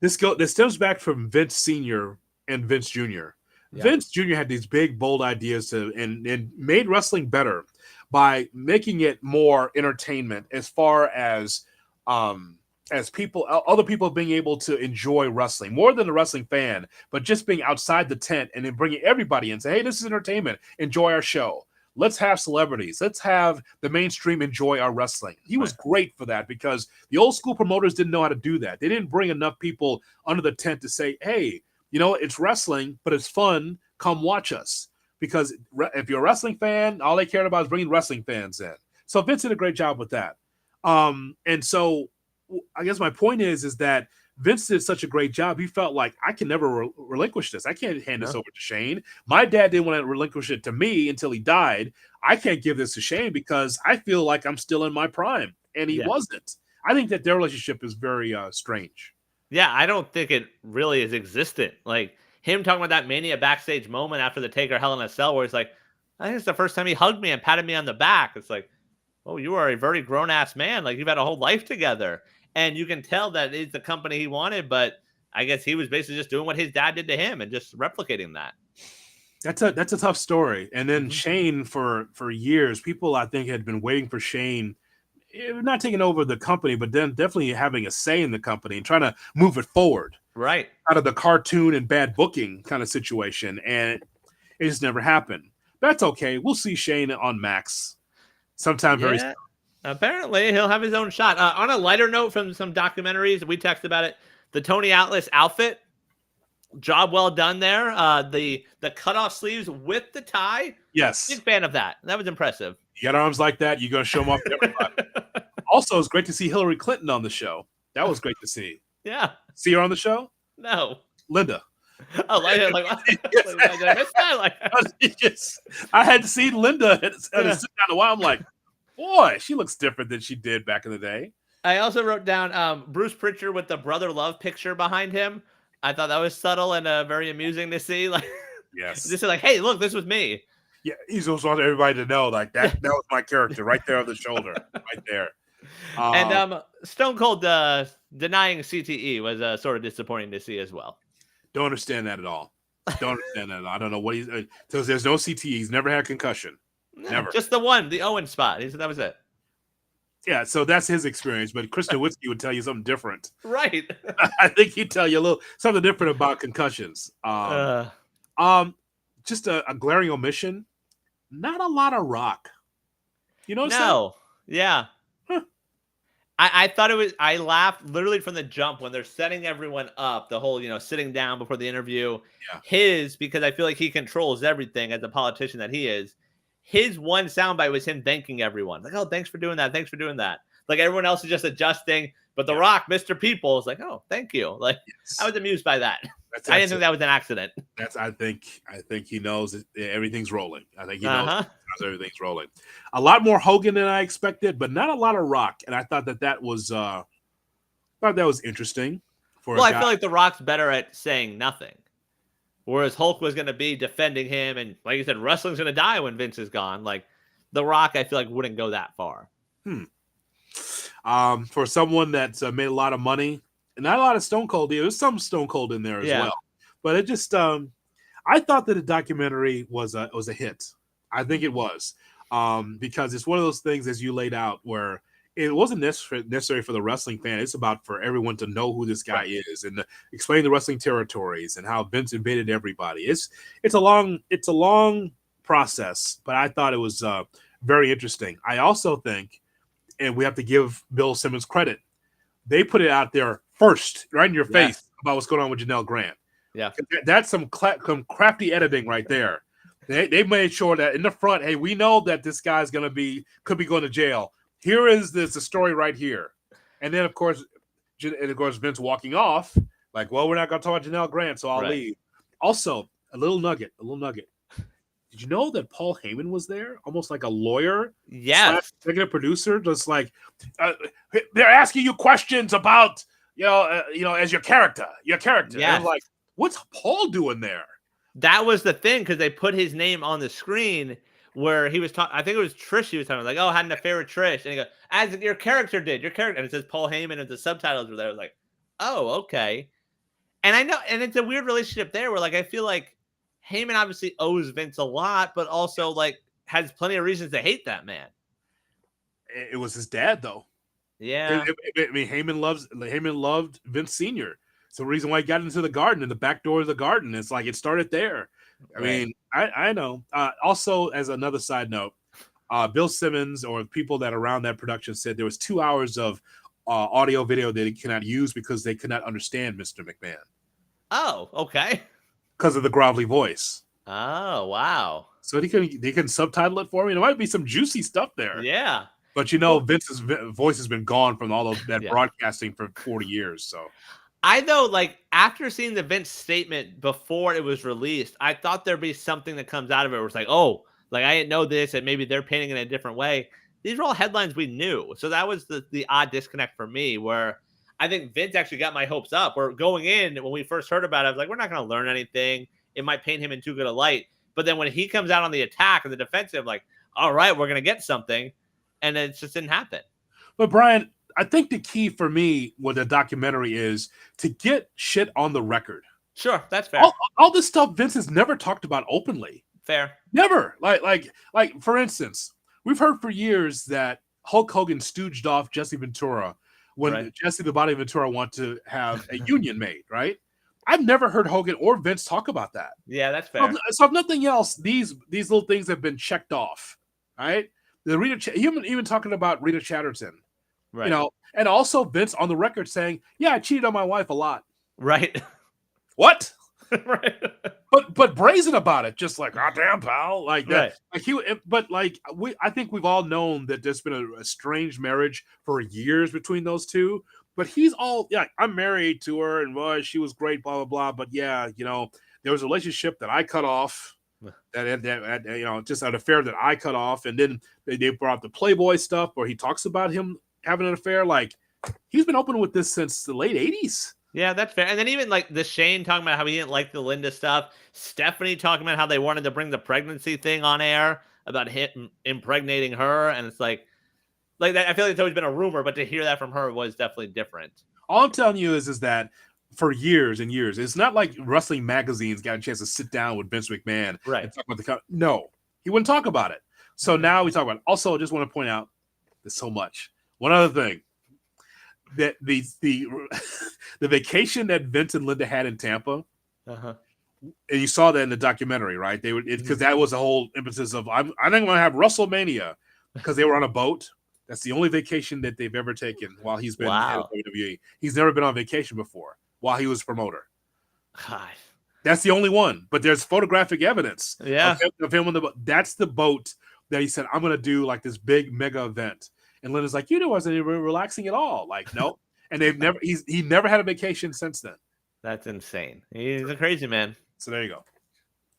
this stems back from Vince Sr. and Vince Jr. Yeah. Vince Jr. had these big, bold ideas and made wrestling better by making it more entertainment as far as other people being able to enjoy wrestling more than a wrestling fan, but just being outside the tent and then bringing everybody in and say, hey, this is entertainment. Enjoy our show. Let's have celebrities. Let's have the mainstream enjoy our wrestling. He was great for that because the old school promoters didn't know how to do that. They didn't bring enough people under the tent to say, hey, it's wrestling, but it's fun. Come watch us. Because if you're a wrestling fan, all they cared about is bringing wrestling fans in. So Vince did a great job with that. And so I guess my point is that Vince did such a great job. He felt like I can never relinquish this. I can't hand this over to Shane. My dad didn't want to relinquish it to me until he died. I can't give this to Shane because I feel like I'm still in my prime, and he wasn't. I think that their relationship is very strange.
Yeah, I don't think it really is existent. Like him talking about that Mania backstage moment after the Taker Hell in a Cell, where he's like, I think it's the first time he hugged me and patted me on the back. It's like, oh, you are a very grown-ass man. Like, you've had a whole life together. And you can tell that it's the company he wanted, but I guess he was basically just doing what his dad did to him and just replicating that.
That's a tough story. And then Shane, for years, people, I think, had been waiting for Shane, not taking over the company, but then definitely having a say in the company and trying to move it forward.
Right.
Out of the cartoon and bad booking kind of situation. And it just never happened. That's okay. We'll see Shane on Max sometime very soon.
Apparently, he'll have his own shot. On a lighter note from some documentaries, we texted about it. The Tony Atlas outfit Job well done there. The cutoff sleeves with the tie.
Yes.
Big fan of that. That was impressive.
You got arms like that, you're going to show them off to everybody. Also, it's great to see Hillary Clinton on the show. That was great to see.
Yeah.
See her on the show?
No.
Linda.
Oh, did I miss that?
I had seen Linda at sit down a while. I'm like, boy, she looks different than she did back in the day.
I also wrote down Bruce Pritchard with the brother love picture behind him. I thought that was subtle and very amusing to see. Like,
yes,
this is like, hey, look, this was me.
Yeah, he's also want everybody to know like that was my character right there on the shoulder, right there.
And Stone Cold denying CTE was sort of disappointing to see as well.
Don't understand that at all. Don't understand that at all. I don't know what he's. So there's no CTE. He's never had concussion.
No,
never.
Just the one, the Owen spot. He said that was it.
Yeah, so that's his experience. But Chris Nowitzki would tell you something different.
Right.
I think he'd tell you something different about concussions. Just a glaring omission. Not a lot of Rock. You know what I'm saying?
No. Yeah. Huh. I thought it was. I laughed literally from the jump when they're setting everyone up. The whole, sitting down before the interview. Yeah. Because I feel like he controls everything as a politician that he is. His one soundbite was him thanking everyone. Like, oh, thanks for doing that. Thanks for doing that. Like, everyone else is just adjusting. But The Rock, Mr. People, is like, oh, thank you. Like, I was amused by that. I didn't think that was an accident.
I think he knows everything's rolling. I think he knows everything's rolling. A lot more Hogan than I expected, but not a lot of Rock. And I thought that was interesting.
I feel like The Rock's better at saying nothing. Whereas Hulk was going to be defending him, and like you said, wrestling's going to die when Vince is gone. Like, The Rock, I feel like wouldn't go that far.
For someone that's made a lot of money, and not a lot of Stone Cold. There's some Stone Cold in there as well, but it just I thought that the documentary was a hit. I think it was because it's one of those things, as you laid out, where it wasn't necessary for the wrestling fan. It's about for everyone to know who this guy is and explain the wrestling territories and how Vince invaded everybody. It's a long process, but I thought it was very interesting. I also think, and we have to give Bill Simmons credit, they put it out there first, right in your face, about what's going on with Janelle Grant.
Yeah,
that's some crafty editing right there. They made sure that in the front, hey, we know that this guy's could be going to jail. Here is the story right here. And then, of course, Vince walking off, like, well, we're not going to talk about Janelle Grant, so I'll leave. Also, a little nugget. Did you know that Paul Heyman was there? Almost like a lawyer.
Yes.
Executive producer, just like, they're asking you questions about, as your character. Yes. And I'm like, what's Paul doing there?
That was the thing, because they put his name on the screen where he was talking. I think it was Trish he was talking, like, oh, I had an affair with Trish. And he goes, as your character did, and it says Paul Heyman, and the subtitles were there. I was like, oh, okay. And I know, and it's a weird relationship there where, like, I feel like Heyman obviously owes Vince a lot, but also, like, has plenty of reasons to hate that man.
It was his dad, though.
Yeah.
I mean, Heyman loved Vince Sr. It's the reason why he got into the Garden, in the back door of the Garden. It's like it started there. I mean, I know. Also, as another side note, Bill Simmons or people that around that production said there was 2 hours of audio video that he cannot use because they could not understand Mr. McMahon. Oh, okay. Because of the grovelly voice. Oh, wow. So they can subtitle it for me. There might be some juicy stuff there. Yeah. But Vince's voice has been gone from all of that broadcasting for 40 years. So I know, like, after seeing the Vince statement before it was released, I thought there'd be something that comes out of it where it's like, oh, like, I didn't know this, and maybe they're painting it in a different way. These are all headlines we knew. So that was the odd disconnect for me, where I think Vince actually got my hopes up. Where going in, when we first heard about it, I was like, we're not going to learn anything. It might paint him in too good a light. But then when he comes out on the attack and the defensive, like, all right, we're going to get something. And it just didn't happen. But Brian, I think the key for me with the documentary is to get shit on the record. Sure, that's fair. All this stuff Vince has never talked about openly. Fair. Never. Like for instance, we've heard for years that Hulk Hogan stooged off Jesse Ventura when Jesse the Body Ventura wanted to have a union made, right? I've never heard Hogan or Vince talk about that. Yeah, that's fair. So if nothing else, these little things have been checked off, right? Even talking about Rita Chatterton. Right. And also Vince on the record saying, yeah, I cheated on my wife a lot. Right. What?
Right.
but brazen about it, just like, oh damn, pal, like that.
Right.
Like he, but like I think we've all known that there's been a strange marriage for years between those two. But he's all, yeah, I'm married to her, and well, she was great, blah blah blah. But yeah, there was a relationship that I cut off. That just an affair that I cut off, and then they brought up the Playboy stuff where he talks about him having an affair. Like he's been open with this since the late '80s.
Yeah, that's fair. And then even like the Shane talking about how he didn't like the Linda stuff. Stephanie talking about how they wanted to bring the pregnancy thing on air about him impregnating her, and it's like that. I feel like it's always been a rumor, but to hear that from her was definitely different.
All I'm telling you is that for years and years, it's not like wrestling magazines got a chance to sit down with Vince McMahon and talk about no, he wouldn't talk about it. So now we talk about it. Also, I just want to point out there's so much. One other thing. That the vacation that Vince and Linda had in Tampa, and you saw that in the documentary, right? They would, because that was the whole emphasis of I think I'm going to have WrestleMania because they were on a boat. That's the only vacation that they've ever taken while he's been at WWE. He's never been on vacation before while he was promoter.
God.
That's the only one. But there's photographic evidence of him on the boat. That's the boat that he said, I'm going to do like this big mega event. And Linda's like, wasn't even relaxing at all. Like, no. And he never had a vacation since then.
That's insane. He's a crazy man.
So there you go.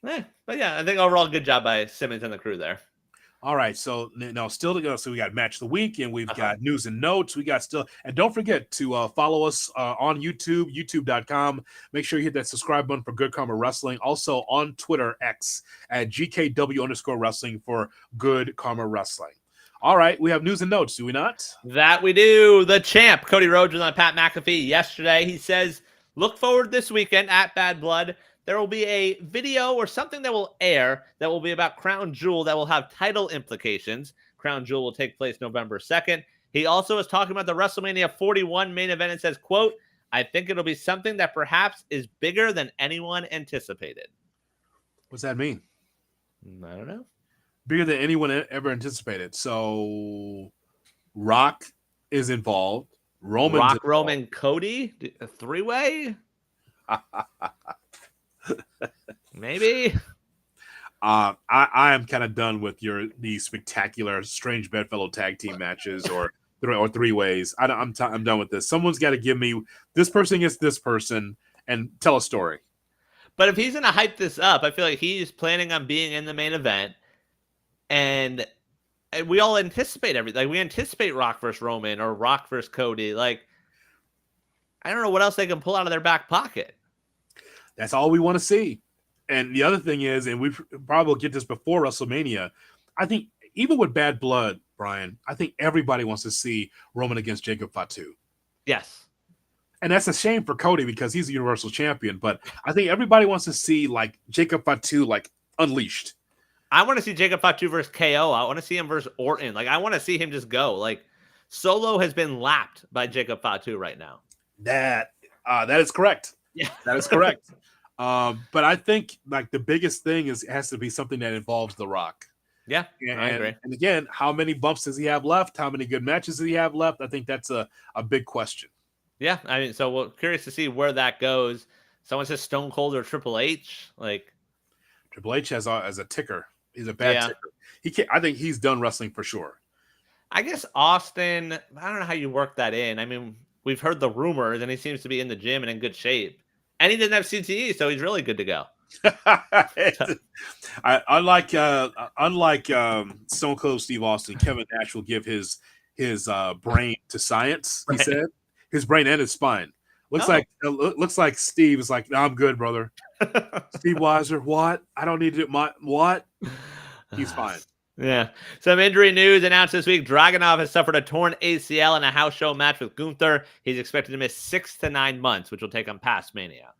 But yeah, I think overall good job by Simmons and the crew there.
All right. So still to go. So we got match of the week, and we've got news and notes. We got and don't forget to follow us on YouTube, youtube.com. Make sure you hit that subscribe button for Good Karma Wrestling. Also on Twitter, X at GKW_wrestling for Good Karma Wrestling. All right, we have news and notes, do we not?
That we do. The champ, Cody Rhodes, was on Pat McAfee yesterday. He says, look forward this weekend at Bad Blood. There will be a video or something that will air that will be about Crown Jewel that will have title implications. Crown Jewel will take place November 2nd. He also is talking about the WrestleMania 41 main event and says, quote, I think it'll be something that perhaps is bigger than anyone anticipated.
What's that mean?
I don't know.
Bigger than anyone ever anticipated. So Rock is involved.
Roman, Cody, a three-way? Maybe.
I am kind of done with these spectacular strange bedfellow tag team matches or three ways. I'm done with this. Someone's got to give me this person against this person and tell a story.
But if he's going to hype this up, I feel like he's planning on being in the main event. And we all anticipate everything. Like, we anticipate Rock versus Roman or Rock versus Cody. Like, I don't know what else they can pull out of their back pocket.
That's all we want to see. And the other thing is, and we probably will get this before WrestleMania, I think even with Bad Blood, Brian, I think everybody wants to see Roman against Jacob Fatu.
Yes.
And that's a shame for Cody because he's a Universal Champion. But I think everybody wants to see like Jacob Fatu like unleashed.
I want to see Jacob Fatu versus KO. I want to see him versus Orton. Like, I want to see him just go. Like, Solo has been lapped by Jacob Fatu right now.
That is correct.
Yeah,
that is correct. But I think like the biggest thing has to be something that involves The Rock.
Yeah, I agree.
And again, how many bumps does he have left? How many good matches does he have left? I think that's a big question.
Yeah, I mean, so we're curious to see where that goes. Someone says Stone Cold or Triple H. Like,
Triple H as a ticker. He's a bad ticker. He can't. I think he's done wrestling for sure.
I guess Austin. I don't know how you work that in. I mean, we've heard the rumors, and he seems to be in the gym and in good shape. And he doesn't have CTE, so he's really good to go.
Unlike Stone Cold Steve Austin, Kevin Nash will give his brain to science. He said his brain and his spine. Looks like Steve is like, no, I'm good, brother. Steve Weiser, what? I don't need to do what? He's fine.
Yeah. Some injury news announced this week. Dragunov has suffered a torn ACL in a house show match with Gunther. He's expected to miss 6 to 9 months, which will take him past Mania.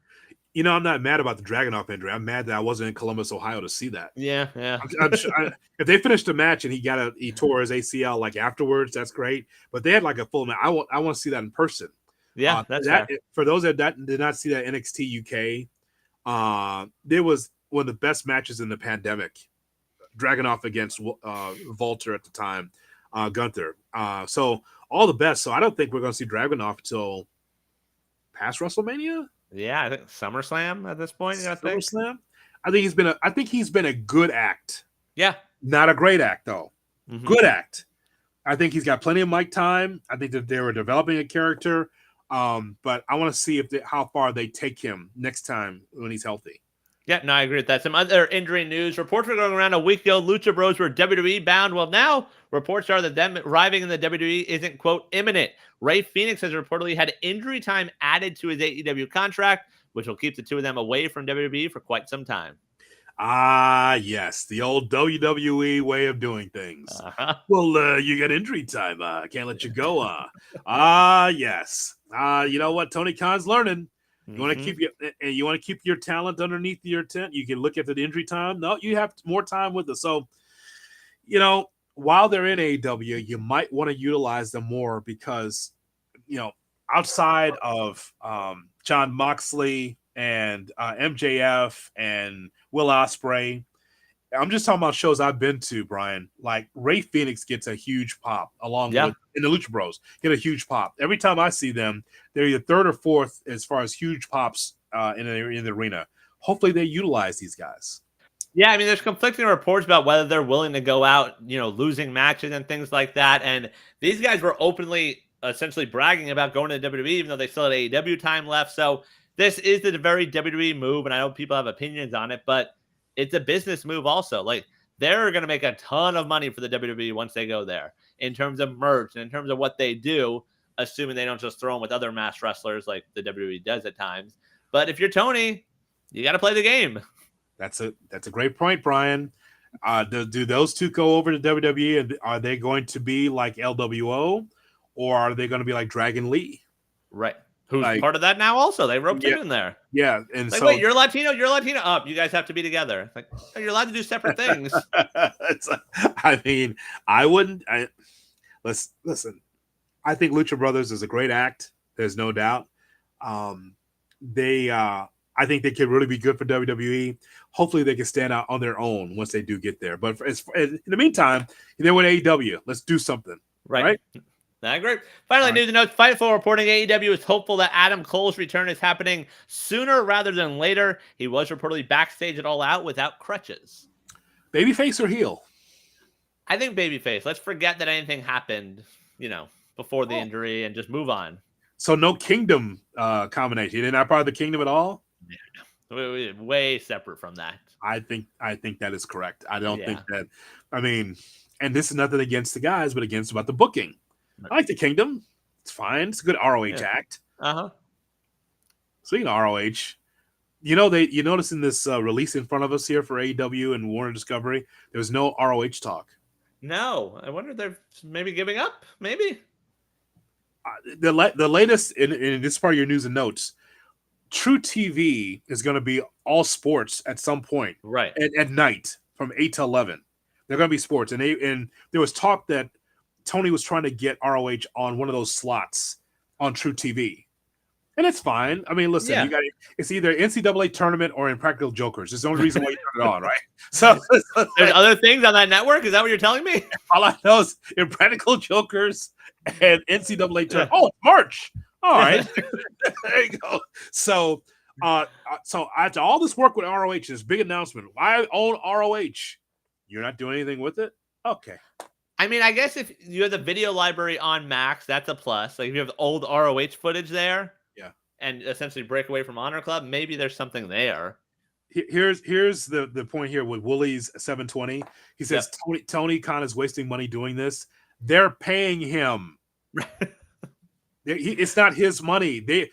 You know, I'm not mad about the Dragunov injury. I'm mad that I wasn't in Columbus, Ohio to see that.
Yeah.
If they finished the match and he tore his ACL like afterwards, that's great. But they had like a full match. I want to see that in person.
Yeah, that's fair.
For those that did not see that NXT UK, there was one of the best matches in the pandemic. Dragunov against Volter at the time, Gunther. So all the best. So I don't think we're going to see Dragunov until past WrestleMania.
Yeah, I think SummerSlam at this point. I think.
SummerSlam. I think he's been a good act.
Yeah.
Not a great act though.
Mm-hmm.
Good act. I think he's got plenty of mic time. I think that they were developing a character. But I want to see how far they take him next time when he's healthy.
Yeah, no, I agree with that. Some other injury news. Reports were going around a week ago. Lucha Bros were WWE bound. Well, now reports are that them arriving in the WWE isn't, quote, imminent. Ray Phoenix has reportedly had injury time added to his AEW contract, which will keep the two of them away from WWE for quite some time.
Ah, yes, the old WWE way of doing things.
Uh-huh.
Well, you got injury time. Can't let you go. Yes. You know what? Tony Khan's learning. You want to keep your talent underneath your tent. You can look at the injury time. No, you have more time with it. So, while they're in AEW, you might want to utilize them more because, outside of Jon Moxley and MJF and Will Ospreay, I'm just talking about shows I've been to, Brian. Like Ray Phoenix gets a huge pop along with in the Lucha Bros. Get a huge pop every time I see them. They're either third or fourth as far as huge pops in the arena. Hopefully, they utilize these guys.
Yeah, I mean, there's conflicting reports about whether they're willing to go out, losing matches and things like that. And these guys were openly, essentially bragging about going to the WWE, even though they still had AEW time left. So this is the very WWE move, and I know people have opinions on it, but it's a business move also. Like, they're going to make a ton of money for the WWE once they go there in terms of merch and in terms of what they do, assuming they don't just throw them with other mass wrestlers like the WWE does at times. But if you're Tony, you got to play the game.
That's a great point, Brian. Do those two go over to WWE, and are they going to be like LWO, or are they going to be like Dragon Lee?
Right. Who's part of that now also. They roped him in there.
Yeah. And
like, wait, you're Latino. Oh, you guys have to be together. Like, you're allowed to do separate things.
Listen. I think Lucha Brothers is a great act. There's no doubt. I think they could really be good for WWE. Hopefully they can stand out on their own once they do get there. But in the meantime, they're with AEW. Let's do something. Right?
I agree. Finally, news and notes. Fightful reporting AEW is hopeful that Adam Cole's return is happening sooner rather than later. He was reportedly backstage at All Out without crutches.
Babyface or heel?
I think babyface. Let's forget that anything happened, before the injury and just move on.
So no Kingdom combination. You're not part of the Kingdom at all?
Yeah. Way separate from that.
I think that is correct. I don't think that. I mean, and this is nothing against the guys, but about the booking. I like the Kingdom. It's fine. It's a good ROH act. Speaking of ROH, you notice in this release in front of us here for AEW and Warner Discovery, there's no ROH talk.
No, I wonder if they're maybe giving up. Maybe
the latest in this part of your news and notes. True TV is going to be all sports at some point,
right?
At night from 8 to 11, they're going to be sports, and there was talk that Tony was trying to get ROH on one of those slots on True TV. And it's fine. I mean, listen, it's either NCAA tournament or Impractical Jokers. It's the only reason why you turn it on, right? So
there's other things on that network? Is that what you're telling me?
All I know is Impractical Jokers and NCAA tournament. Oh, it's March. All right. There you go. So after all this work with ROH, this big announcement, I own ROH. You're not doing anything with it? Okay.
I mean, I guess if you have the video library on Max, that's a plus. Like if you have old ROH footage there, and essentially break away from Honor Club, maybe there's something there.
Here's the point here with Woolies 720. He says Tony Khan is wasting money doing this. They're paying him. It's not his money.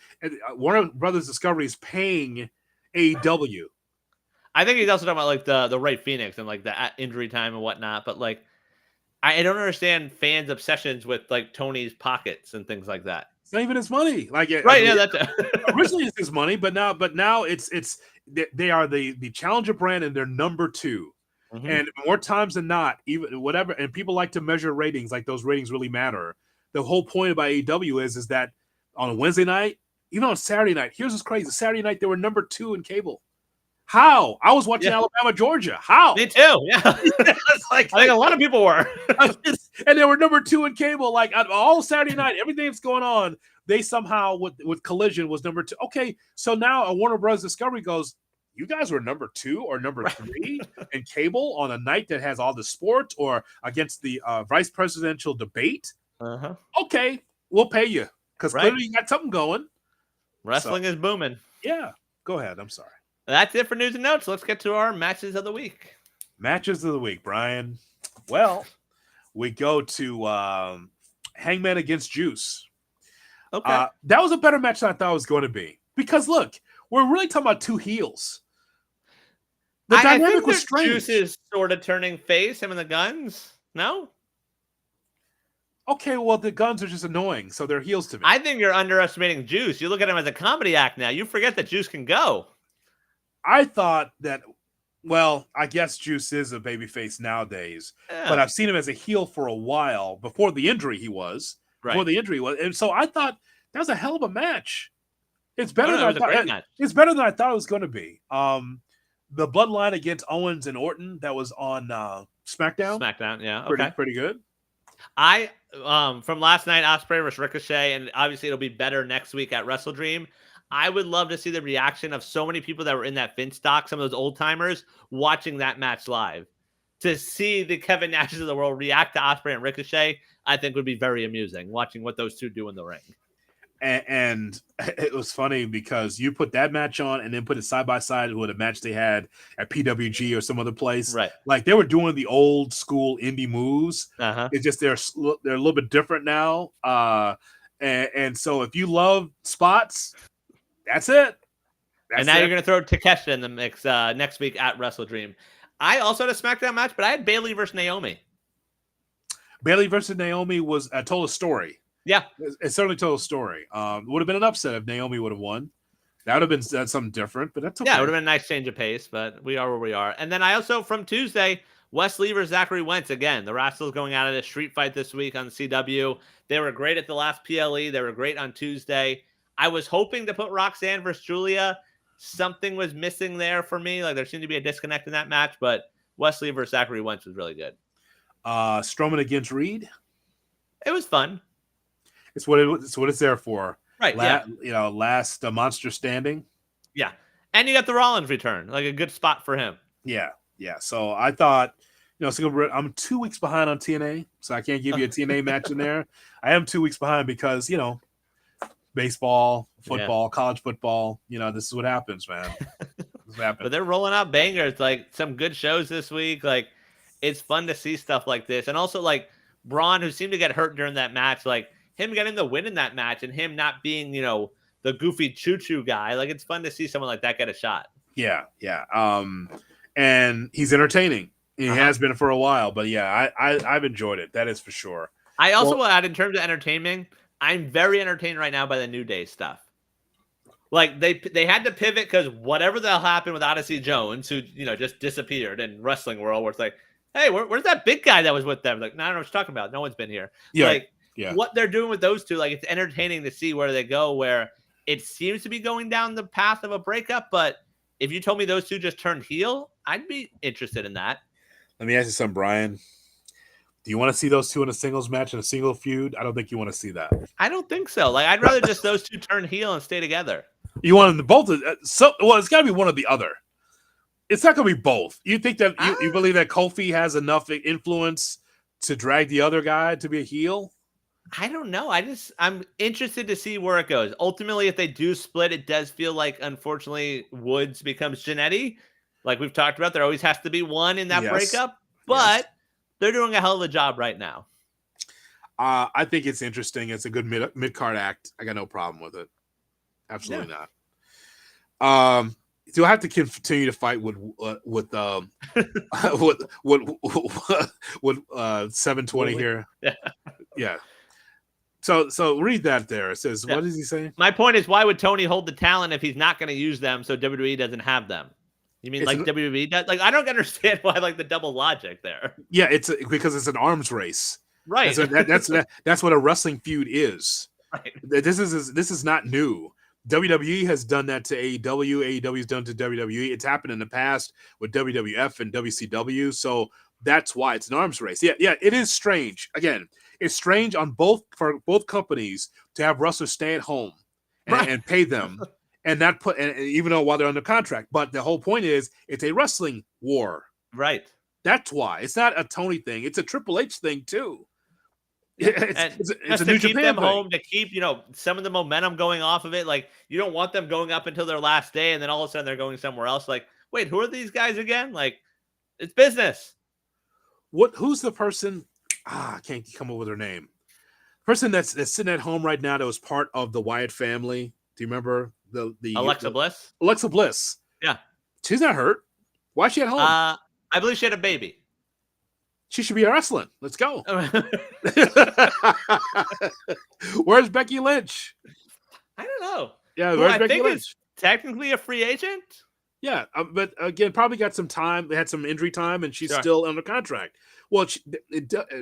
Warner Brothers Discovery is paying AEW.
I think he's also talking about like the Ray Phoenix and like the injury time and whatnot. But like, I don't understand fans' obsessions with like Tony's pockets and things like that.
It's not even his money. Like
right, that's
originally it's his money, but now it's they are the challenger brand and they're number 2. Mm-hmm. And more times than not, even whatever, and people like to measure ratings, like those ratings really matter. The whole point about AEW is that on a Wednesday night, even on Saturday night, here's what's crazy. Saturday night, they were number 2 in cable. How? I was watching Alabama, Georgia. How?
Me too. Yeah. I think a lot of people were.
And they were number 2 in cable. Like all Saturday night, everything that's going on, they somehow with Collision was number 2. Okay, so now a Warner Bros. Discovery goes, you guys were number 2 or number 3 in cable on a night that has all the sports or against the vice presidential debate. Okay, we'll pay you because clearly you got something going.
Wrestling is booming.
Yeah, go ahead. I'm sorry.
That's it for news and notes. Let's get to our matches of the week.
Matches of the week, Brian. Well, we go to Hangman against Juice.
Okay.
That was a better match than I thought it was going to be. Because, look, we're really talking about 2 heels. The dynamic was strange.
Juice is sort of turning face, him and the Guns. No?
Okay, well, the Guns are just annoying, so they're heels to me.
I think you're underestimating Juice. You look at him as a comedy act now. You forget that Juice can go.
I thought that, well, I guess Juice is a babyface nowadays, but I've seen him as a heel for a while. Before the injury, he was. Before the injury was, and so I thought that was a hell of a match. It's better than I thought. It's better than I thought it was going to be. The bloodline against Owens and Orton that was on SmackDown.
SmackDown, yeah,
pretty good.
I from last night, Ospreay versus Ricochet, and obviously it'll be better next week at Wrestle Dream. I would love to see the reaction of so many people that were in that Finstock, some of those old timers, watching that match live. To see the Kevin Nashes of the world react to Ospreay and Ricochet, I think would be very amusing, watching what those two do in the ring.
And it was funny because you put that match on and then put it side by side with a match they had at PWG or some other place.
Right.
Like they were doing the old school indie moves. It's just they're a little bit different now. And so if you love spots, that's it.
And now you're going to throw Takeshita in the mix next week at Wrestle Dream. I also had a SmackDown match, but I had Bayley versus Naomi.
Bayley versus Naomi was told a story.
Yeah.
It certainly told a story. Would have been an upset if Naomi would have won. That would have been something different, but that's okay.
Yeah, it would have been a nice change of pace, but we are where we are. And then I also, from Tuesday, Wes Lee versus Zachary Wentz again. The Rascals going out of a street fight this week on CW. They were great at the last PLE. They were great on Tuesday. I was hoping to put Roxanne versus Julia. Something was missing there for me. Like there seemed to be a disconnect in that match, but Wes Lee versus Zachary Wentz was really good.
Strowman against Reed.
It was fun.
It's what it's there for.
Right.
Last monster standing.
Yeah. And you got the Rollins return, like a good spot for him.
Yeah. So I thought, I'm 2 weeks behind on TNA, so I can't give you a TNA match in there. I am 2 weeks behind because, baseball, football, college football, this is what happens, man.
But they're rolling out bangers, like some good shows this week. Like it's fun to see stuff like this. And also like Braun, who seemed to get hurt during that match, like him getting the win in that match and him not being, the goofy choo-choo guy. Like it's fun to see someone like that get a shot.
Yeah. And he's entertaining. He has been for a while, but yeah, I've enjoyed it. That is for sure.
I also will add, in terms of entertainment, I'm very entertained right now by the New Day stuff. Like they had to pivot because whatever the hell happened with Odyssey Jones, who just disappeared in wrestling world, where it's like, hey, where's that big guy that was with them? Like, no, I don't know what you're talking about. No one's been here. What they're doing with those two, like it's entertaining to see where they go. Where it seems to be going down the path of a breakup, but if you told me those two just turned heel, I'd be interested in that.
Let me ask you something, Brian. Do you want to see those two in a singles match in a single feud? I don't think you want to see that.
I don't think so. Like, I'd rather just those two turn heel and stay together.
You want them both? It's got to be one or the other. It's not going to be both. You think that you believe that Kofi has enough influence to drag the other guy to be a heel?
I don't know. I'm interested to see where it goes. Ultimately, if they do split, it does feel like, unfortunately, Woods becomes Jannetty. Like we've talked about, there always has to be one in that breakup, but they're doing a hell of a job right now.
I think it's interesting. It's a good mid-card act. I got no problem with it. Absolutely not. Do I have to continue to fight with 720 here? Yeah. So read that there. It says, what does he say?
My point is, why would Tony hold the talent if he's not going to use them so WWE doesn't have them? You mean WWE does? Like, I don't understand why, like, the double logic there.
Yeah, because it's an arms race.
Right.
That's what a wrestling feud is.
Right.
This is not new. WWE has done that to AEW. AEW's done to WWE. It's happened in the past with WWF and WCW. So that's why it's an arms race. Yeah, it is strange. Again, It's strange for both companies to have wrestlers stay at home and pay them, and not and even though while they're under contract. But the whole point is, it's a wrestling war.
Right.
That's why it's not a Tony thing; it's a Triple H thing too.
It's a New Japan them thing. Home to keep some of the momentum going off of it. Like, you don't want them going up until their last day, and then all of a sudden they're going somewhere else. Like, wait, who are these guys again? Like, it's business.
Who's the person? I can't come up with her name. Person that's sitting at home right now that was part of the Wyatt family. Do you remember the
Alexa Bliss?
Alexa Bliss. Yeah, she's not hurt. Why is she at home?
I believe she had a baby.
She should be wrestling. Let's go. Where's Becky Lynch?
I don't know.
Yeah, where's Becky Lynch?
Is technically a free agent.
Yeah, but again, probably got some time. They had some injury time, and she's still under contract. Well,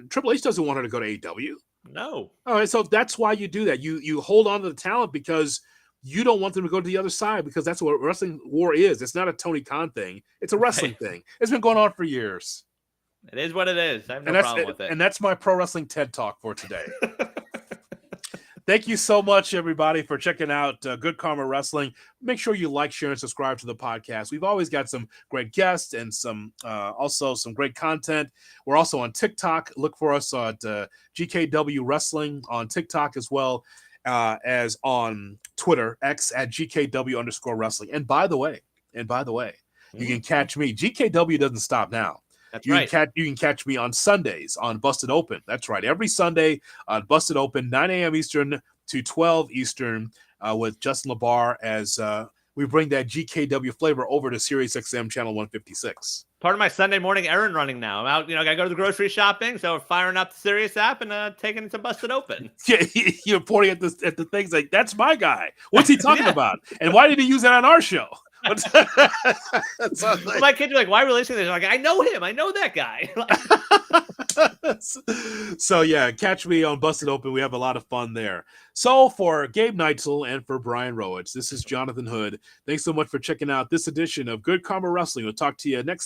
Triple H doesn't want her to go to AEW.
No.
All right, so that's why you do that. You hold on to the talent because you don't want them to go to the other side, because that's what wrestling war is. It's not a Tony Khan thing. It's a wrestling thing. It's been going on for years.
It is what it is. I have no problem with it.
And that's my pro wrestling TED Talk for today. Thank you so much, everybody, for checking out Good Karma Wrestling. Make sure you like, share, and subscribe to the podcast. We've always got some great guests and also some great content. We're also on TikTok. Look for us at GKW Wrestling on TikTok as well as on Twitter, X at GKW_wrestling. And by the way, you can catch me. GKW doesn't stop now.
That's
you
right.
You can catch me on Sundays on Busted Open. That's right. Every Sunday on Busted Open, 9 a.m. Eastern to 12 Eastern with Justin LeBar as we bring that GKW flavor over to SiriusXM channel 156.
Part of my Sunday morning errand running now. I'm out, got to go to the grocery shopping, so we're firing up the Sirius app and taking it to Busted Open.
Yeah, you're pointing at the things like, that's my guy. What's he talking about? And why did he use it on our show?
My kids are like, why are we listening to this? I'm like, I know him. I know that guy.
So, yeah, catch me on Busted Open. We have a lot of fun there. So, for Gabe Neitzel and for Brian Rowitz, this is Jonathan Hood. Thanks so much for checking out this edition of Good Karma Wrestling. We'll talk to you next